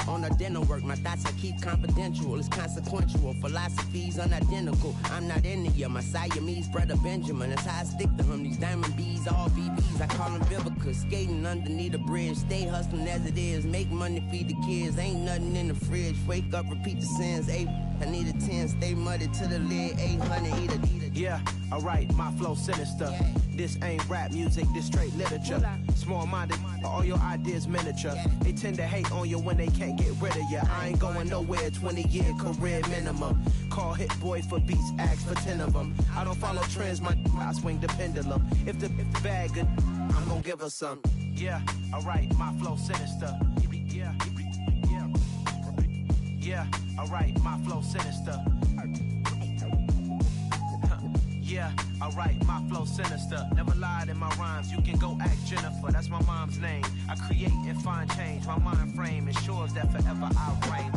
on the dinner work. My thoughts I keep confidential, it's consequential. Philosophies unidentical, I'm not in the my Siamese brother Benjamin. That's how I stick to him, these diamond bees, all BBs. I call them Vivica, skating underneath the bridge. Stay hustling as it is, make money, feed the kids. Ain't nothing in the fridge, wake up, repeat the sins. I need a 10, stay muddy to the lid. 800, eat it. Yeah, alright, my flow sinister. This ain't rap music, this straight literature. Small-minded, all your ideas miniature. They tend to hate on you when they can't get rid of you. I ain't going nowhere, 20-year career minimum. Call Hit Boy for beats, ask for 10 of them. I don't follow trends, I swing the pendulum. If the bag good, I'm gon' give her some. Yeah, alright, my flow sinister. Yeah, alright, my flow sinister. Yeah, alright, my flow sinister. Never lied in my rhymes, you can go ask Jennifer. That's my mom's name. I create and find change. My mind frame ensures that forever I reign.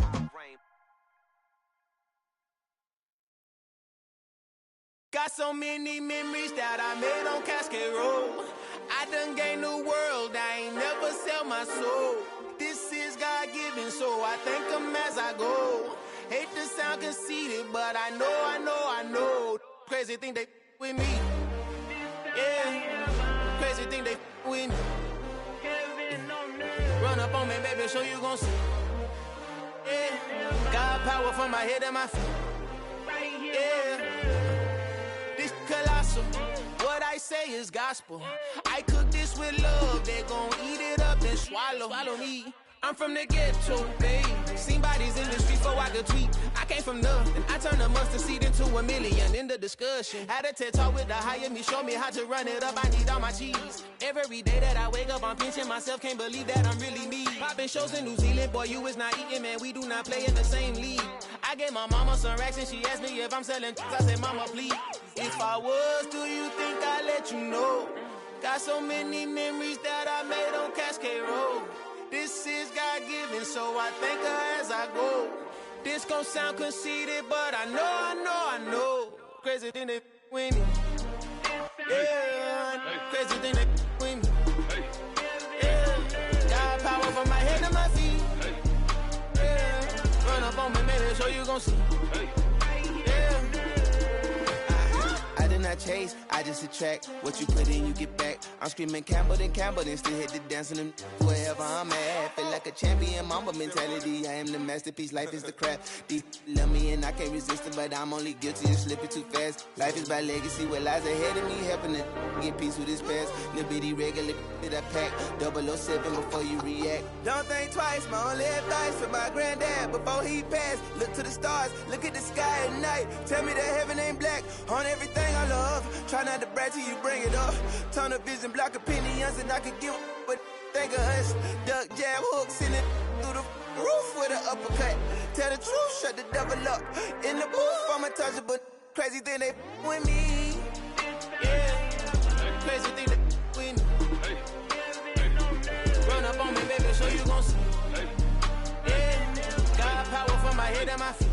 Got so many memories that I made on Cascade Road. I done gained the world, I ain't never sell my soul. This is God-given, so I thank him as I go. Hate to sound conceited, but I know. Crazy thing they with me. Yeah, crazy thing they with me. Run up on me, baby, show you gon' see. Yeah, God power from my head and my feet. Yeah, this colossal. What I say is gospel. I cook this with love, they gon' eat it up and swallow me. I'm from the ghetto, babe. Seen bodies in the street before I could tweet. I came from nothing. I turned a mustard seed into a million. In the discussion, had a TED talk with the higher me. Show me how to run it up. I need all my cheese. Every day that I wake up, I'm pinching myself. Can't believe that I'm really me. Popping shows in New Zealand, boy, you is not eating, man. We do not play in the same league. I gave my mama some racks and she asked me if I'm selling. I said, mama, please. If I was, do you think I'd let you know? Got so many memories that I made on Cascade Road. This is God-given, so I thank her as I go. This gon' sound conceited, but I know. Crazy thing they with me. Yeah, crazy thing they with me. Yeah, got power from my head to my feet. Yeah, run up on me, maybe so you gon' see. Yeah. I did not chase, I just attract. What you put in, you get back. I'm screaming Campbell, then still hit the dancing and wherever I'm at. Feel like a champion, mamba mentality. I am the masterpiece, life is the crap. Deep love me and I can't resist it, but I'm only guilty of slipping too fast. Life is by legacy, what lies ahead of me, helping to get peace with this past. Little bitty regular that I pack, 007 before you react. Don't think twice, my only advice for my granddad before he passed. Look to the stars, look at the sky at night. Tell me that heaven ain't black on everything I love. Try not to brag till you bring it up. Tunnel vision, block opinions, and I could give but think of us. Duck, jab, hooks in it through the roof with an uppercut. Tell the truth, shut the devil up. In the booth, I'm untouchable. Crazy thing they with me. Yeah, crazy thing they with me. Run up on me, baby, so you gon' see. Yeah, got power from my head and my feet.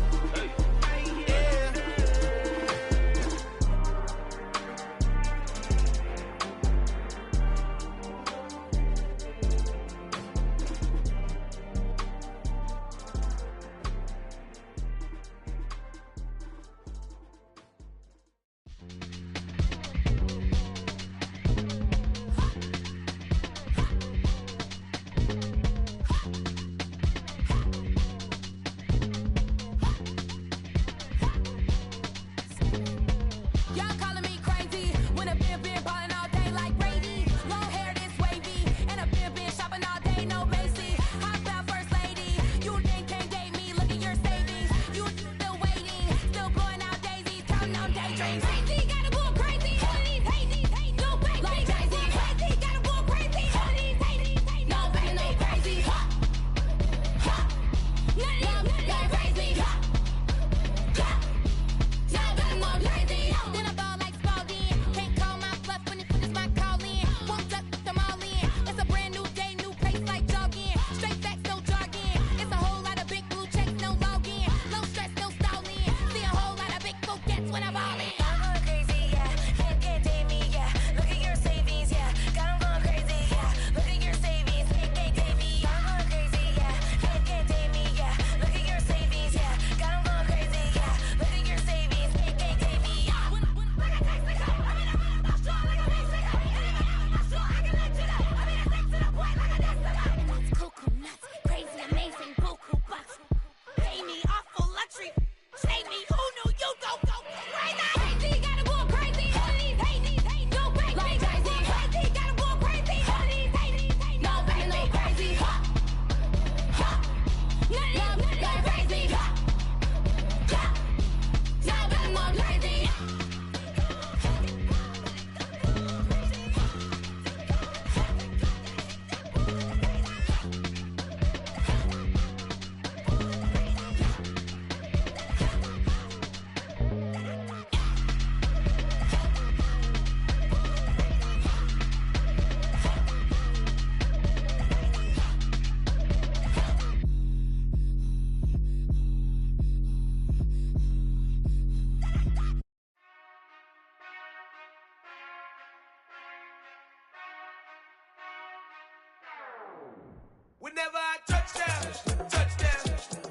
Whenever I touchdown, touchdown,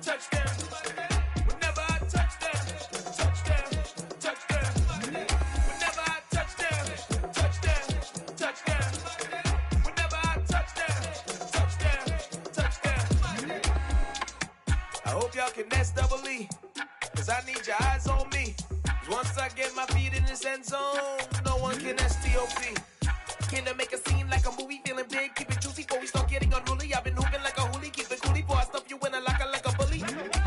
touchdown. Whenever I touchdown, touchdown, touchdown. Whenever I touchdown, touchdown, touchdown. Whenever I touchdown, touchdown, touchdown. I hope y'all can nest double E, cause I need your eyes on me. Once I get my feet in this end zone, no one can STOP. Can to make a scene like a movie, feeling big, keep it juicy before we start getting unruly. I've been hooping like a hoolie, keep it coolie before I stuff you in a locker like a bully.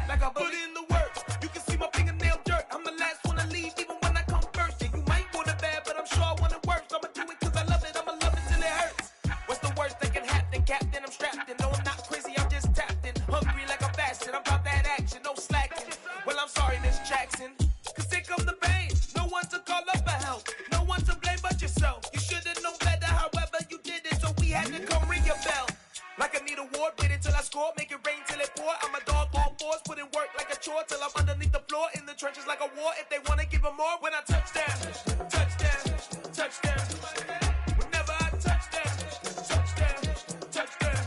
Like a bully. Put in the work, you can see my fingernail dirt. I'm the last one to leave, even when I come first. Yeah, you might want it bad, but I'm sure I want it worse. I'ma do it cause I love it, I'ma love it till it hurts. What's the worst that can happen, Captain? I'm strapped in, no I'm not crazy, I'm just tapped in. Hungry like I'm fasting, I'm about that action, no slacking. Well, I'm sorry, Miss Jackson, cause here come the pain. No one to call up for help, no one to blame but yourself. You should've known better, however you did it, so we had to come ring your bell. Like I need a ward, wait until I score, make it rain till it pour. I'm a dog on force, put in work like a chore till I'm underneath the floor, in the trenches like a war. If they wanna give them more, when I touchdown, touchdown, touchdown. Whenever I touchdown, touchdown, touchdown.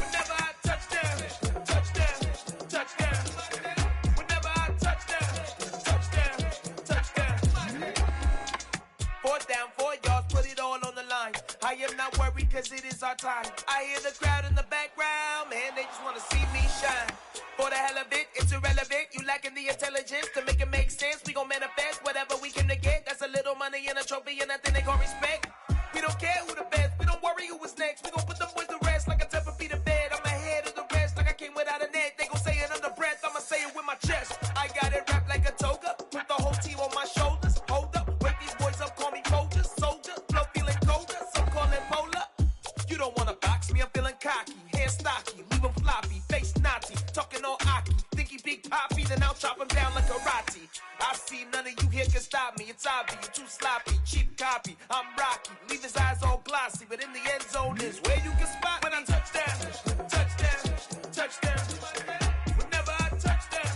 Whenever I touchdown, touchdown, touchdown. Whenever I touchdown, touchdown, touchdown. 4th down, 4 yards, put it all on the line. I am not worried cause it is our time. I hear the crowd in the background, man, they just wanna see me shine. For the hell of it, it's irrelevant. You lacking the intelligence to make it make sense. We gon' manifest whatever we can to get. That's a little money and a trophy and nothing they call respect. We don't care who the best, we don't worry who was next. We gon' put them boys to rest like a 10 feet of bed. I'm ahead of the rest like I came without a net. They gon' say it under breath, I'ma say it with my chest. I got it wrapped like a toga, put the whole team on my shoulders. Hold up, wake these boys up, call me Folger, soldier, flow feeling colder, some call it polar. You don't wanna box me, I'm feeling cocky, hair stocky, leave him floppy, face naughty, talking all aki, think he big poppy, then I'll chop him down like karate. I see none of you here can stop me, it's obvious, you too sloppy, cheap copy, I'm rocky, leave his eyes all glossy, but in the end zone is where you can spot when I touchdown, touchdown, touchdown. Whenever I touchdown,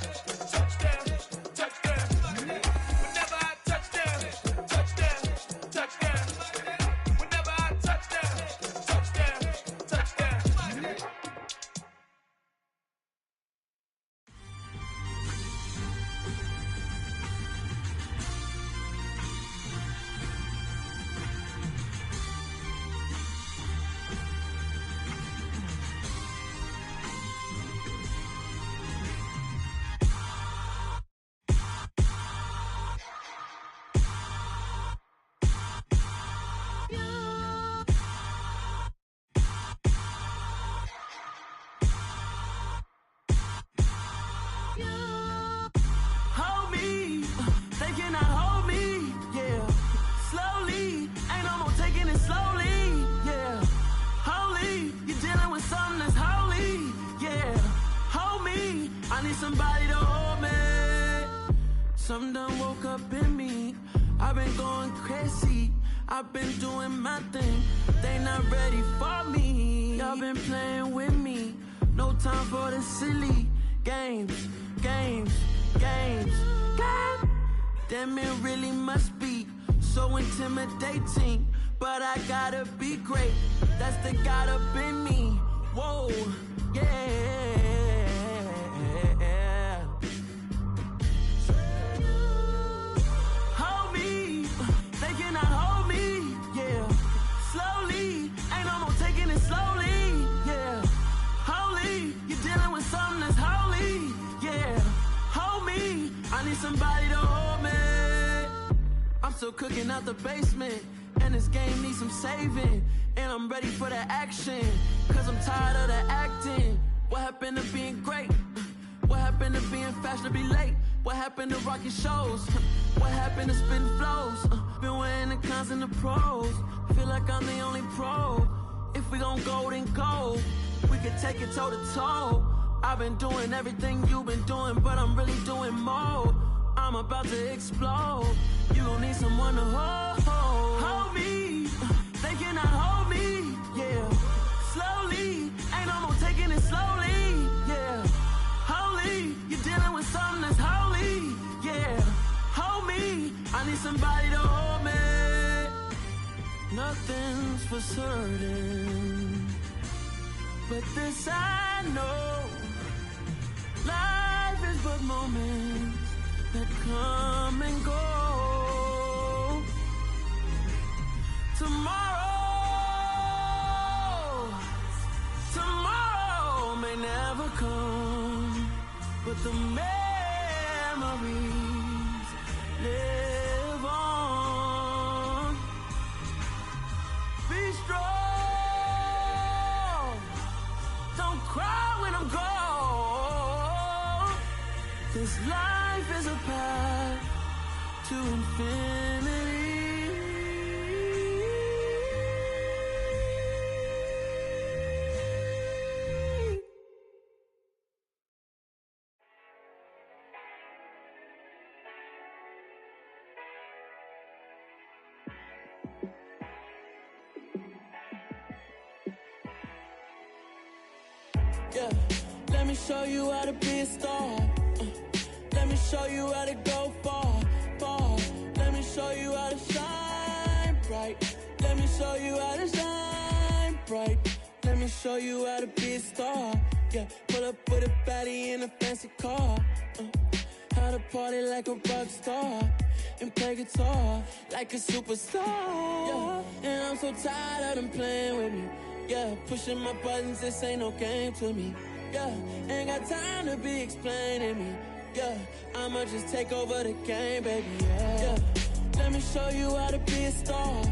touchdown, touchdown. Whenever I touchdown, touchdown, touchdown. Whenever I touchdown, touchdown, touchdown. Hold me, they cannot hold me, yeah. Slowly, ain't no more taking it slowly, yeah. Holy, you're dealing with something that's holy, yeah. Hold me, I need somebody to hold me. Something done woke up in me, I've been going crazy, I've been doing my thing, they not ready for me. Y'all been playing with me, no time for the silly games, games, games, games. Damn, it really must be so intimidating, but I gotta be great, that's the God up in me. Whoa, yeah. Hold me, they cannot hold me, yeah. Slowly, ain't no more taking it slowly, yeah. Holy, you're dealing with something that's holy, yeah. Hold me, I need somebody to hold me. I'm still cooking out the basement, and this game needs some saving. And I'm ready for the action, cause I'm tired of the acting. What happened to being great? What happened to being fashionably late? What happened to rocking shows? What happened to spitting flows? Been weighing the cons and the pros. Feel like I'm the only pro. If we gon' go, then go. We could take it toe to toe. I've been doing everything you've been doing, but I'm really doing more. I'm about to explode. You gon' need someone to hold. Hold me, they cannot hold me, yeah. Slowly, ain't no more taking it slowly, yeah. Holy, you're dealing with something that's holy, yeah. Hold me, I need somebody to hold me. Nothing's for certain. But this I know, life is but moments that come and go. Tomorrow may never come, but the memories live on. Be strong, don't cry when I'm gone. This life is a path to infinity. Yeah, let me show you how to be a star. Let me show you how to go far, far. Let me show you how to shine bright. Let me show you how to shine bright. Let me show you how to be a star. Yeah, pull up with a baddie in a fancy car. How to party like a rock star and play guitar like a superstar. Yeah, and I'm so tired of them playing with me. Yeah, pushing my buttons, this ain't no game to me. Yeah, ain't got time to be explaining me. Yeah, I'ma just take over the game, baby. Yeah, let me show you how to be a star.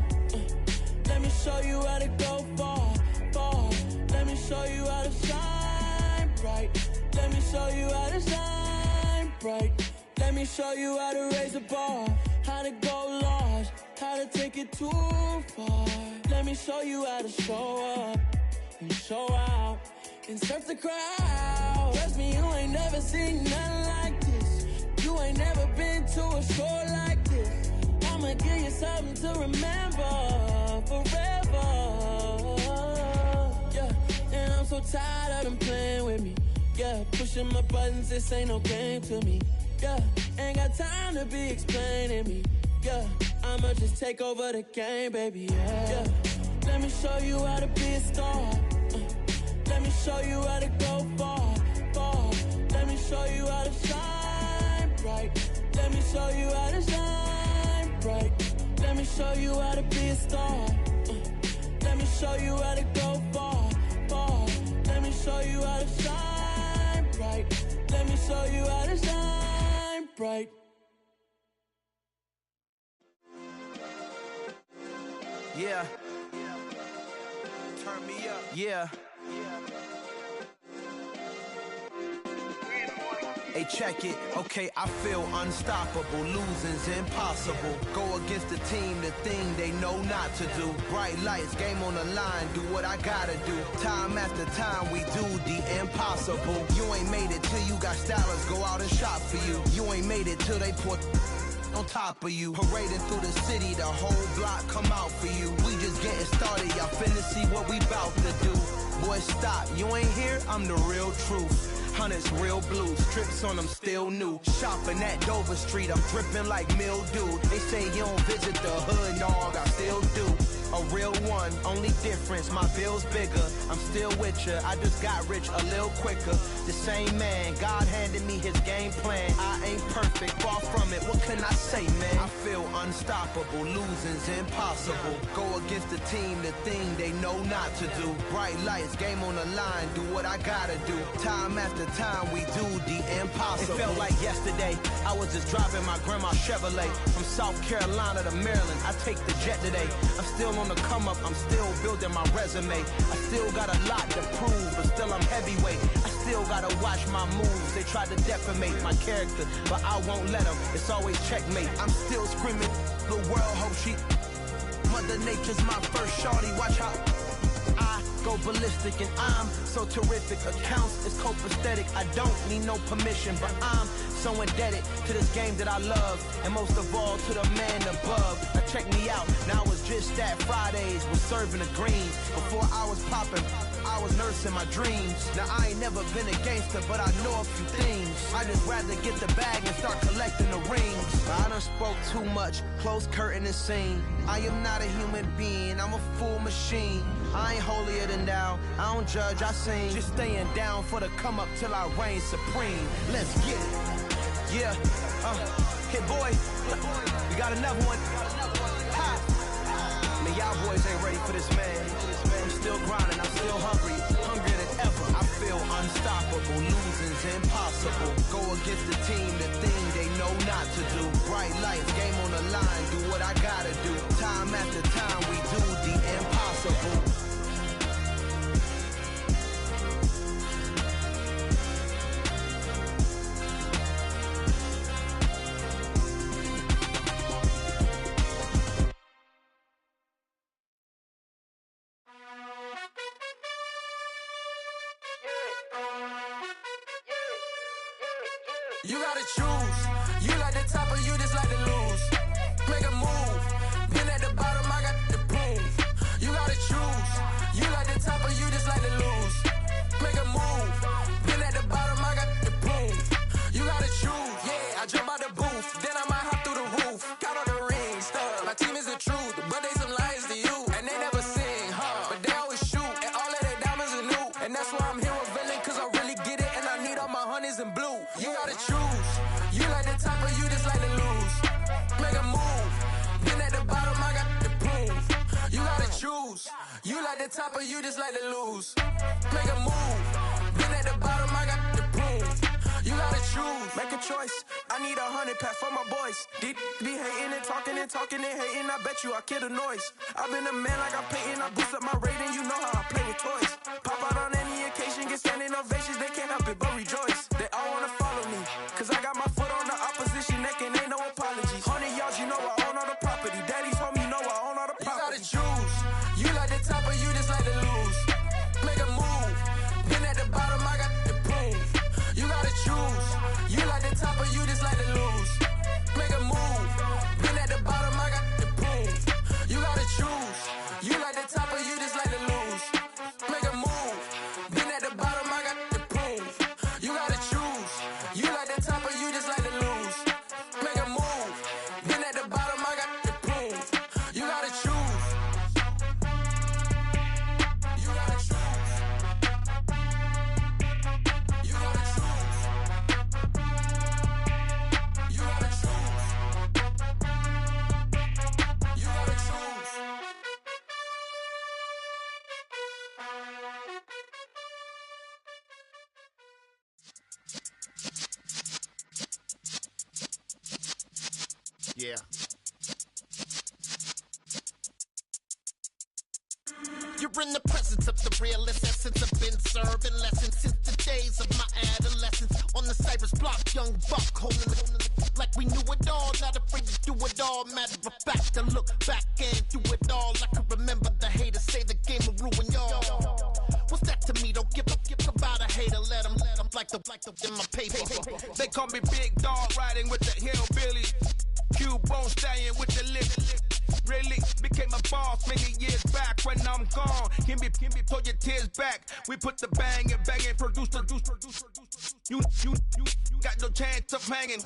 Let me show you how to go far, far. Let me show you how to shine bright. Let me show you how to shine bright. Let me show you how to raise the bar, how to go large, how to take it too far. Let me show you how to show up and show out and surf the crowd. Trust me, you ain't never seen nothing like this. You ain't never been to a show like this. I'ma give you something to remember forever. Yeah, and I'm so tired of them playing with me. Yeah, pushing my buttons, this ain't no game to me. Yeah, ain't got time to be explaining me. Yeah, I'ma just take over the game, baby. Yeah, let me show you how to be a star. Let me show you how to go far, far. Let me show you how to shine bright. Let me show you how to shine bright. Let me show you how to be a star. Let me show you how to go far, far. Let me show you how to shine bright. Let me show you how to shine bright. Yeah. Turn me up. Yeah. Hey, check it. Okay, I feel unstoppable. Losing's impossible. Go against the team, the thing they know not to do. Bright lights, game on the line, do what I gotta do. Time after time, we do the impossible. You ain't made it till you got stylers go out and shop for you. You ain't made it till they put on top of you. Parading through the city, the whole block come out for you. We just getting started, y'all finna see what we bout to do. Boy, stop, you ain't here, I'm the real truth. Hunters, real blue, strips on them still new. Shopping at Dover Street, I'm dripping like mildew. They say you don't visit the hood, dog, I still do. A real one, only difference, my bill's bigger. I'm still with ya, I just got rich a little quicker. The same man, God handed me his game plan. I ain't perfect, far from it, what can I say, man? I feel unstoppable, losing's impossible. Go against the team, the thing they know not to do. Bright lights, game on the line, do what I gotta do. Time after time, we do the impossible. It felt like yesterday, I was just driving my grandma's Chevrolet. From South Carolina to Maryland, I take the jet today. I'm still on the come up, I'm still building my resume. I still got a lot to prove, but still I'm heavyweight. I still gotta watch my moves. They try to defamate my character, but I won't let them. It's always checkmate. I'm still screaming, the world hope she. Mother Nature's my first shorty, watch how I go ballistic, and I'm so terrific. Accounts is copacetic. I don't need no permission, but I'm so indebted to this game that I love, and most of all to the man above. Now check me out, now it's just that Fridays was serving the greens. Before I was popping, I I was nursing my dreams. Now I ain't never been a gangster, but I know a few things. I just rather get the bag and start collecting the rings. I done spoke too much, close curtain and scene. I am not a human being, I'm a full machine. I ain't holier than thou, I don't judge, I sing. Just staying down for the come up till I reign supreme. Let's get it. Yeah, hit boy, we got another one. Ha! Man, y'all boys ain't ready for this, man. I'm still grinding, I'm still hungry, hungrier than ever. I feel unstoppable, losing's impossible. Go against the team, the thing they know not to do. Bright lights, game on the line, do what I gotta do. Time after time, we do the impossible. You gotta choose. You like the top or you just like to lose. Make a move. Been at the bottom, I got the proof. You gotta choose. You like the top or you just like to lose. Make a move. Been at the bottom, I got the proof. You gotta choose. Yeah, I jump out the booth. Then I might hop through the roof. Count on the rings, stuff. My team is the truth, but they some liars to you. And they never sing, but they always shoot. And all of their diamonds are new. And that's why I'm here with villain, cause I really get it. And I need all my honeys in blue. You gotta choose. You like the top or you just like to lose. Make a move. Been at the bottom, I got the proof. You gotta choose. You like the top or you just like to lose. Make a move. Been at the bottom, I got the proof. You gotta choose. Make a choice. I need 100 pack for my boys. Be hating and talking and talking and hating. I bet you I kill the noise. I've been a man like I'm Peyton. I boost up my rating. You know how I play with toys. Pop out on any occasion, get standing ovations. They can't help it but rejoice. They all wanna follow me, cause I got my foot on the opposition neck and ain't no apologies. 100 yards, you know I own all the property. Daddy's home, you know I own all the property. You gotta choose. You like the top or you just like to lose. Make a move. Been at the bottom, I got the proof. You gotta choose. You like the top or you just like to lose. Make a move. Been at the bottom, I got the proof. You gotta choose. You like the top or you just like to lose. Make a move. Been at the bottom, I got the proof. You gotta choose. You like the top or you just like to lose. Make a move. Been at the bottom, I got the proof. You gotta choose. You gotta choose. You gotta choose. You gotta choose. You gotta choose. Yeah. You're in the presence of the realest essence. I've been serving lessons since the days of my adolescence. On the Cypress block, young buck holding it like we knew it all. Not afraid to do it all. Matter of fact, I look back and do it all. I can remember the haters say the game will ruin y'all. What's that to me? Don't give about a hater. Let them like the in my paper. They call me Big Dog, riding with the hillbilly. Cubone stallion with the lip. Really became a boss many years back. When I'm gone, can be pull your tears back. We put the bang and produce. You got no chance of hanging.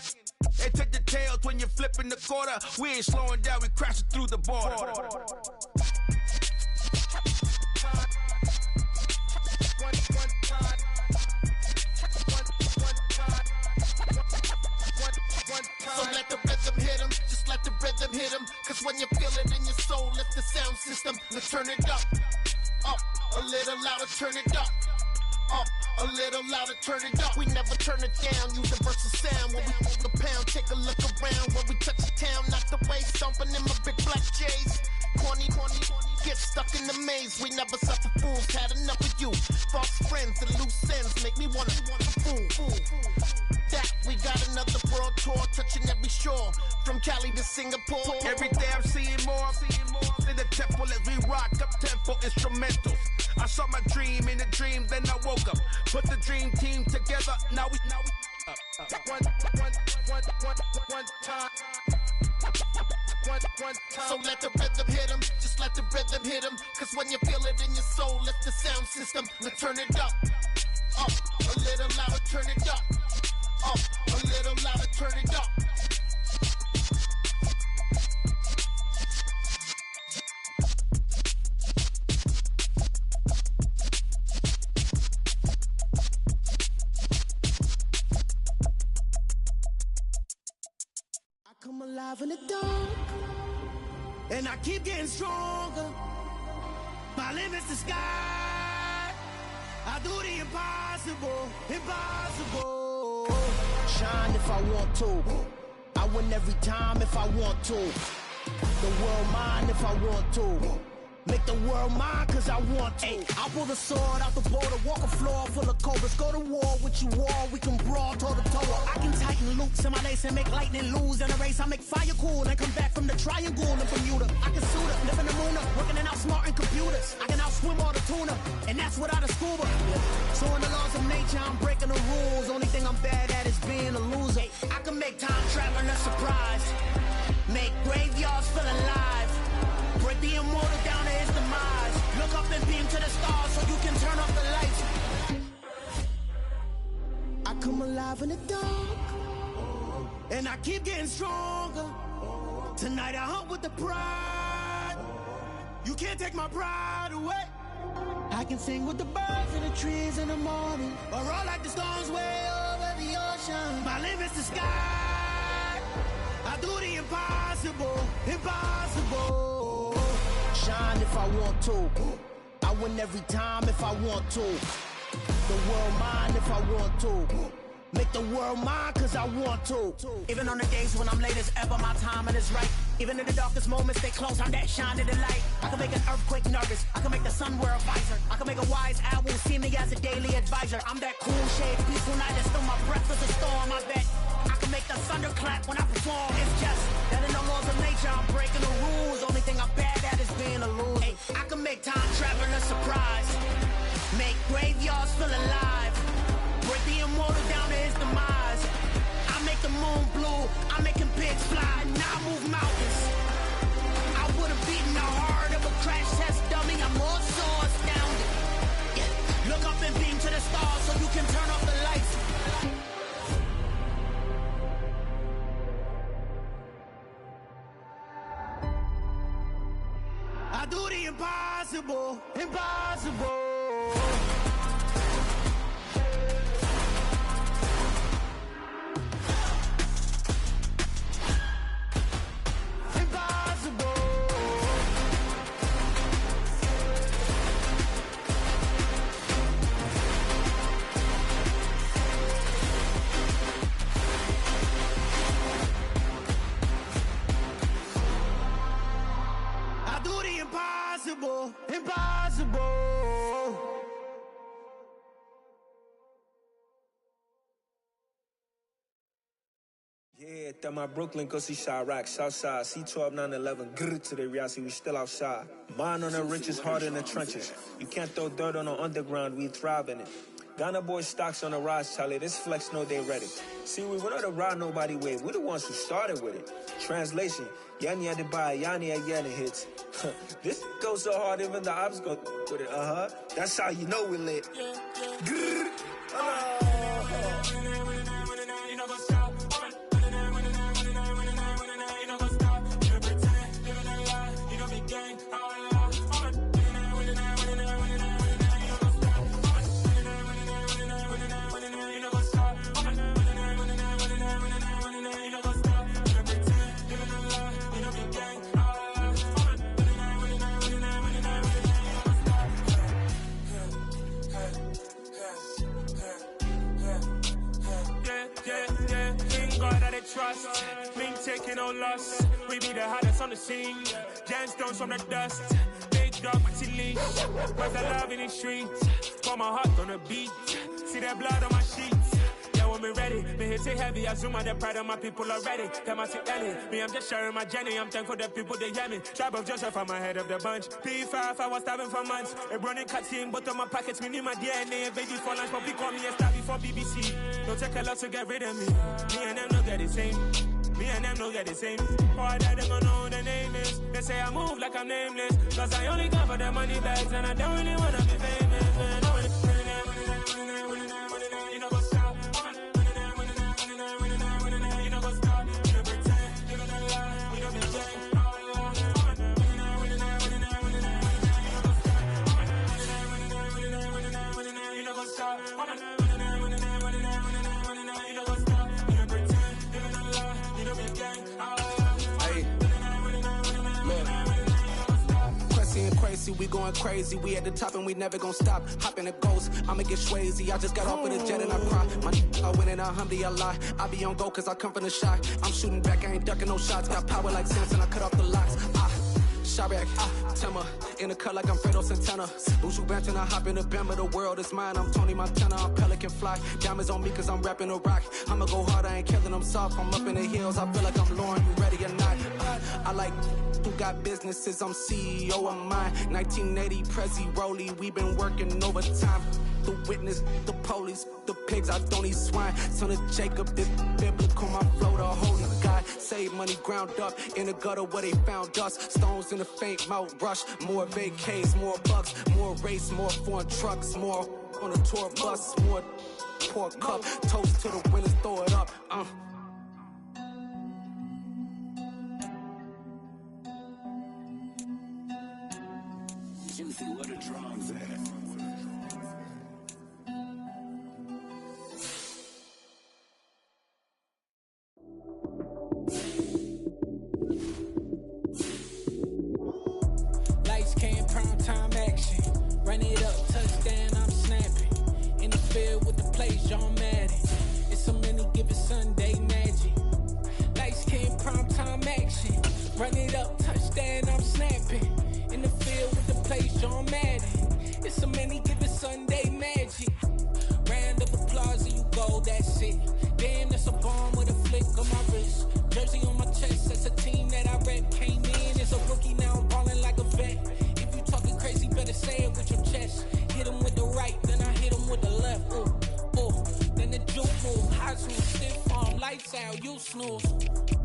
They take the tails when you're flipping the quarter. We ain't slowing down, we crashing through the border. So let the rhythm hit him, just let the rhythm hit him. Cause when you feel it in your soul, lift the sound system. Now turn it up, a little louder, turn it up, a little louder, turn it up. We never turn it down, universal sound. When we hold the pound, take a look around. When we touch the town, knock the way, stomping in my big black J's. Corny, get stuck in the maze. We never suffer fools, had enough of you. False friends and loose ends make me wanna fool. That we got another world tour, touching every shore, from Cali to Singapore. Every day I'm seeing more in the temple as we rock up tempo instrumentals. I saw my dream in a dream, then I woke up. Put the dream team together, now we one time. So let the rhythm hit him, just let the rhythm hit him. Cause when you feel it in your soul, lift the sound system. Now turn it up, a little louder, turn it up, a little louder, turn it up. Come alive in the dark, and I keep getting stronger. My limit's the sky. I do the impossible, impossible. Shine if I want to. I win every time if I want to. The world mine if I want to. Make the world mine cause I want to. Ay, I'll pull the sword out the border, walk a floor full of cobras. Go to war with you all, we can brawl toe to toe. I can tighten loops in my lace and make lightning lose in a race. I make fire cool and come back from the triangle in Bermuda. I can suit up, live in the moon up, working and outsmarting computers. I can outswim all the tuna, and that's without a scuba. So in the laws of nature, I'm breaking the rules. Only thing I'm bad at is being a loser. Ay, I can make time traveling a surprise. Make graveyards feel alive. Break the immortal down to his demise. Look up and beam to the stars so you can turn off the lights. I come alive in the dark, and I keep getting stronger. Tonight I hunt with the pride. You can't take my pride away. I can sing with the birds and the trees in the morning, or roll like the storms way over the ocean. My limit's the sky. I do the impossible, impossible. Shine if I want to. I win every time if I want to. The world mine if I want to. Make the world mine cause I want to. Even on the days when I'm late as ever, my timing is right. Even in the darkest moments, stay close, I'm that shine in the light. I can make an earthquake nervous, I can make the sun wear a visor. I can make a wise owl see me as a daily advisor. I'm that cool shade, peaceful night that's still my breath is a storm, I bet. I can make the thunder clap when I perform. It's just that in the laws of nature, I'm breaking the rules. Only thing I'm bad at is being a loser. Hey, I can make time traveling a surprise. Make graveyards feel alive. Break the immortal down to his demise. I make the moon blue, I'm making pigs fly. Now I move mountains. I would've beaten the heart of a crash test dummy. I'm more so astounded. Yeah. Look up and beam to the stars so you can turn off the lights. I do the impossible, impossible. Impossible, impossible. Yeah, that my Brooklyn, go see Chirac, Southside, C12, 911, grrr to the reality, we still outside. Mine on the riches, heart in the trenches. You can't throw dirt on the underground, we thrive in it. Ghana boys stocks on the rise, Charlie, this flex know they ready. See, we went on the ride nobody with, we the ones who started with it. Translation, Yanni had to buy, Yanni had Yanni hits. This goes so hard, even the ops go with it, That's how you know we lit. Grrr. Trust, me taking no loss. We be the hottest on the scene. Gemstones from the dust. Big dog, but she leash. Cause I love in the streets. Pour my heart on the beat. See that blood on my sheets. Yeah, when we ready, me hit it heavy. I zoom out the pride of my people already. Them I see Ellie. Me, I'm just sharing my journey. I'm thankful that people they hear me. Tribe of Joseph, I'm ahead of the bunch. P5, I was starving for months. A running cutscene, but on my pockets, me need my DNA. Baby for lunch, but we call me a star before BBC. Don't take a lot to get rid of me. Me and them don't get the same. Me and them don't get the same. Boy, that they gon' know who the name is. They say I move like I'm nameless. Cause I only come for the money bags and I don't really wanna be famous. Man, I wanna you know go stop. You know go stop. You know pretend. You know the lie. You know be dead. You know go stop. Crazy, we going crazy. We at the top and we never gon' stop. Hop in a ghost, I'ma get swayzy. I just got off of the jet and I cry. My I win and I humdy a lie. I be on go cause I come from the shot. I'm shooting back, I ain't ducking no shots. Got power like Samson, I cut off the locks. Sharek, Timmer, in the cut like I'm Fredo Santana. Buju Banton, I hop in the Bama, the world is mine. I'm Tony Montana, I'm Pelican Fly. Diamonds on me cause I'm rapping a rock. I'ma go hard, I ain't killing them soft. I'm up in the hills, I feel like I'm Lauren, you ready or not? I like who got businesses, I'm CEO of mine. 1980, Prezi Rolly, we been working overtime. The witness, the police, the pigs, I don't eat swine. Son of Jacob, this biblical, my flow, the holy God. Save money ground up in the gutter where they found us. Stones in the faint mouth rush. More vacays, more bucks, more race, more foreign trucks, more on a tour bus, more pour cup. Toast to the winners, throw it up. Juicy, where the drums at? Lights came, prime time action. Run it up, touchdown, I'm snapping. In the field with the plays, John Madden. It's so many given Sunday magic. Lights came, prime time action. Run it up, touchdown, I'm snapping. In the field with the plays, John Madden. It's so many given Sunday magic. Round of applause and you go, that's it. Damn, that's a bomb with a flick on my wrist. Jersey on my chest, that's a team that I rep. Came in as a rookie, now I'm ballin' like a vet. If you talking crazy, better say it with your chest. Hit him with the right, then I hit him with the left. Then the juke move, high school, stiff arm, lights out, you snooze.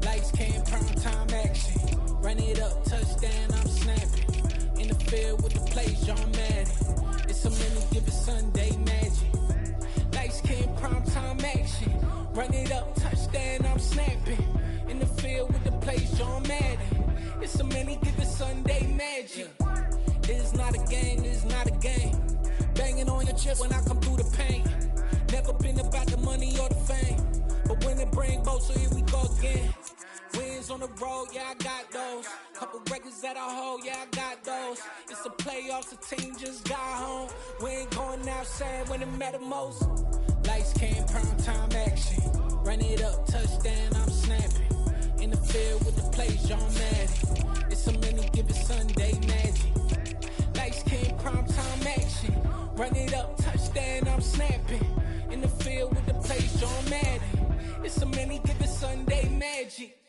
Lights came, prime time action. Run it up, touchdown, I'm snapping. In the field with the plays, John Madden. It's so many given Sunday magic. Lights came, prime time action. Run it up, touchdown, I'm snapping. In the field with the plays, John Madden. It's so many given Sunday magic. This is not a game, this is not a game. Banging on your chest when I come through the pain. Never been about the money or the fame. But when it bring both, so here we go again. Wins on the road, yeah, I got those. Couple records that I hold, yeah, I got those. It's the playoffs, the team just got home. We ain't going outside when it matter most. Lights came, prime time action. Run it up, touchdown, I'm snapping. In the field with the plays, John Madden. It's so many given Sunday magic. Lights came, prime time action. Run it up, touchdown, I'm snapping. In the field with the plays, John Madden. It's so many given Sunday magic.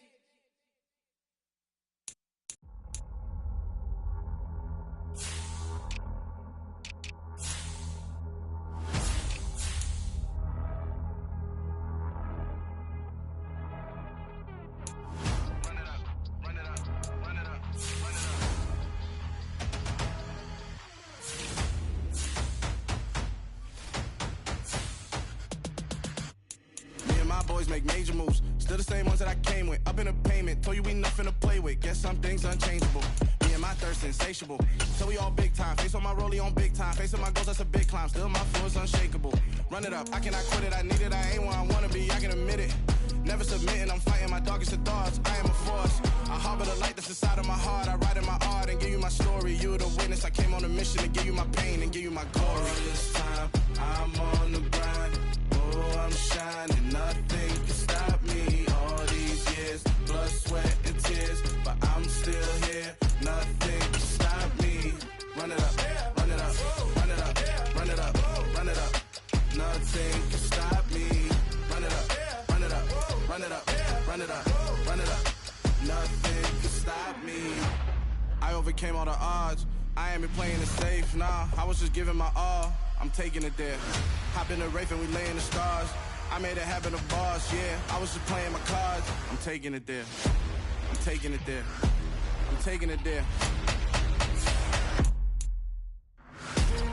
Boys make major moves, still the same ones that I came with. Up in a payment, told you we nothing to play with. Guess some things unchangeable. Me and my thirst insatiable. So we all big time. Face on my rollie on big time. Facing my goals, that's a big climb. Still my flow is unshakable. Run it up, I cannot quit it. I need it, I ain't where I wanna be. I can admit it. Never submitting, I'm fighting my darkest of thoughts. I am a force. I harbor the light that's inside of my heart. I write in my art and give you my story. You the witness. I came on a mission to give you my pain and give you my glory. All this time, I'm on the grind. Oh, I'm shining. Nothing can stop me. All these years, blood, sweat, and tears, but I'm still here. Nothing can stop me. Run it up, run it up, run it up, run it up, run it up. Nothing can stop me. Run it up, run it up, run it up, run it up, run it up. Nothing can stop me. I overcame all the odds. I ain't been playing it safe, nah. I was just giving my all. I'm taking it there. Hop in the Wraith and we lay in the stars. I made a habit of bars, yeah. I was just playing my cards. I'm taking it there. I'm taking it there. I'm taking it there.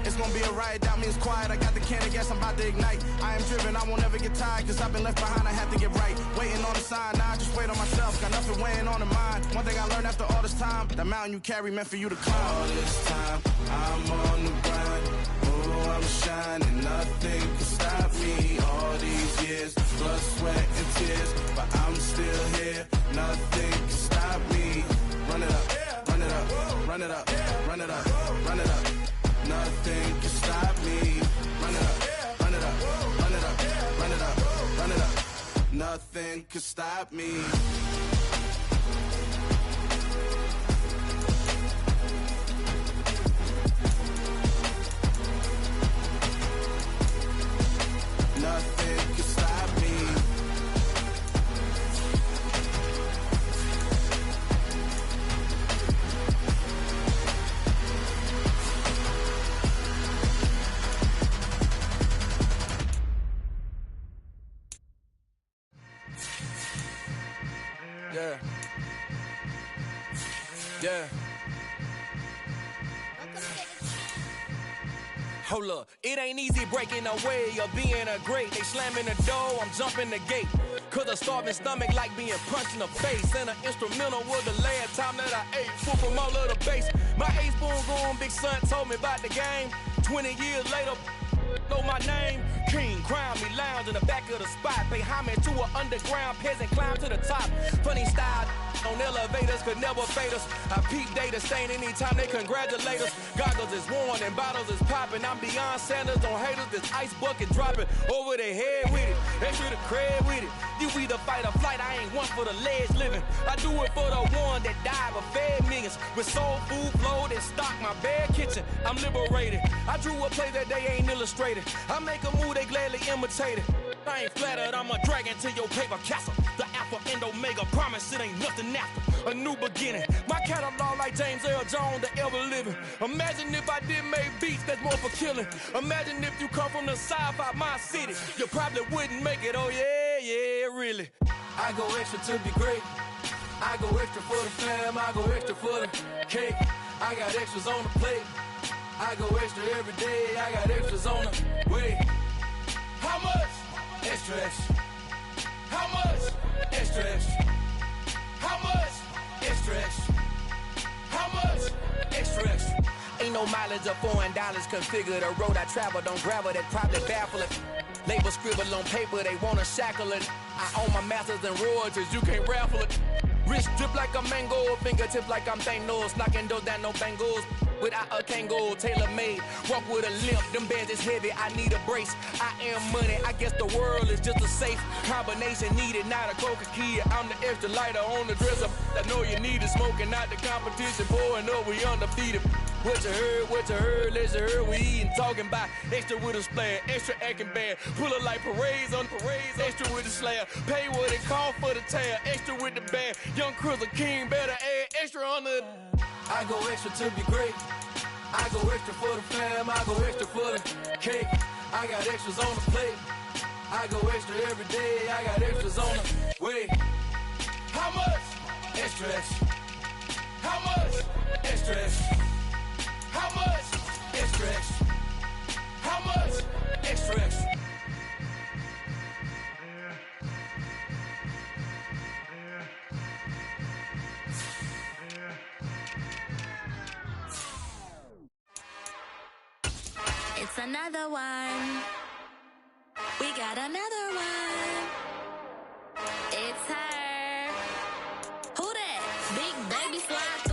It's gonna be a riot, doubt me it's quiet. I got the can of gas, I'm about to ignite. I am driven, I won't ever get tired, cause I've been left behind, I have to get right. Waiting on the sign, now I just wait on myself, got nothing weighing on the mind. One thing I learned after all this time, the mountain you carry meant for you to climb. All this time, I'm on the grind. Oh, I'm shining, nothing can stop me. All these years, blood, sweat, and tears, but I'm still here, nothing can stop me. Run it up, run it up, run it up, run it up, run it up. Nothing can stop me. Run it up, run it up, run it up, run it up, run it up. Nothing can stop me. Nothing can stop me. Yeah. Yeah. Hold up, it ain't easy breaking away or being a great. They slamming the door, I'm jumping the gate. Cause a starving stomach like being punched in the face. And an instrumental was the last time that I ate food from all of the bass. My ace boom room, big son told me about the game. 20 years later, know my name. King, crown me, lounge in the back of the spot. Pay homage to an underground peasant, climb to the top. Funny style on elevators could never fade us. I peep data stain anytime they congratulate us. Goggles is worn and bottles is popping. I'm Deion Sanders on haters, this ice bucket dropping over their head with it. Extra the cred with it. You either fight or flight, I ain't one for the ledge living. I do it for the one that died but fed millions. With soul food flowed and stock my bad kitchen. I'm liberated. I drew a play that they ain't illustrated. I make a move, they gladly imitate it. I ain't flattered, I'm a dragon to your paper castle. The Alpha and Omega, promise it ain't nothing after. A new beginning. My catalog like James Earl Jones, the ever living. Imagine if I did make beats that's more for killing. Imagine if you come from the sci-fi, my city. You probably wouldn't make it, oh yeah, yeah, really. I go extra to be great. I go extra for the fam, I go extra for the cake. I got extras on the plate. I go extra every day, I got extras on the way. How much? Extra, extra. How much? Extra, extra. How much? Extra, extra. How much? Extra, extra. Ain't no mileage of $4 configure the road I travel. Don't gravel, that probably baffle it. Label scribble on paper, they wanna shackle it. I own my masters and royalties, you can't raffle it. Wrist drip like a mango, fingertips like I'm Thanos. Knocking those down, no bangles. Without a Kango, tailor-made. Walk with a limp, them bands is heavy, I need a brace. I am money, I guess the world is just a safe combination needed, not a coca key. I'm the extra lighter on the dresser. I know you need it, smoking out the competition, pouring up, we undefeated. What you heard, let's hear we eating, talking about extra with a splash, extra acting bad. Pull it like parades on parades, extra with the slab. Pay what it cost for the tab, extra with the bag. Young Cruiser King, better add extra on the. I go extra to be great. I go extra for the fam, I go extra for the cake. I got extras on the plate. I go extra every day, I got extras on the way. How much? Extra, extra. How much? Extra, extra. How much? Extra, extra. How much? Extra, extra. It's another one. We got another one. It's her. Who that? Big baby slide.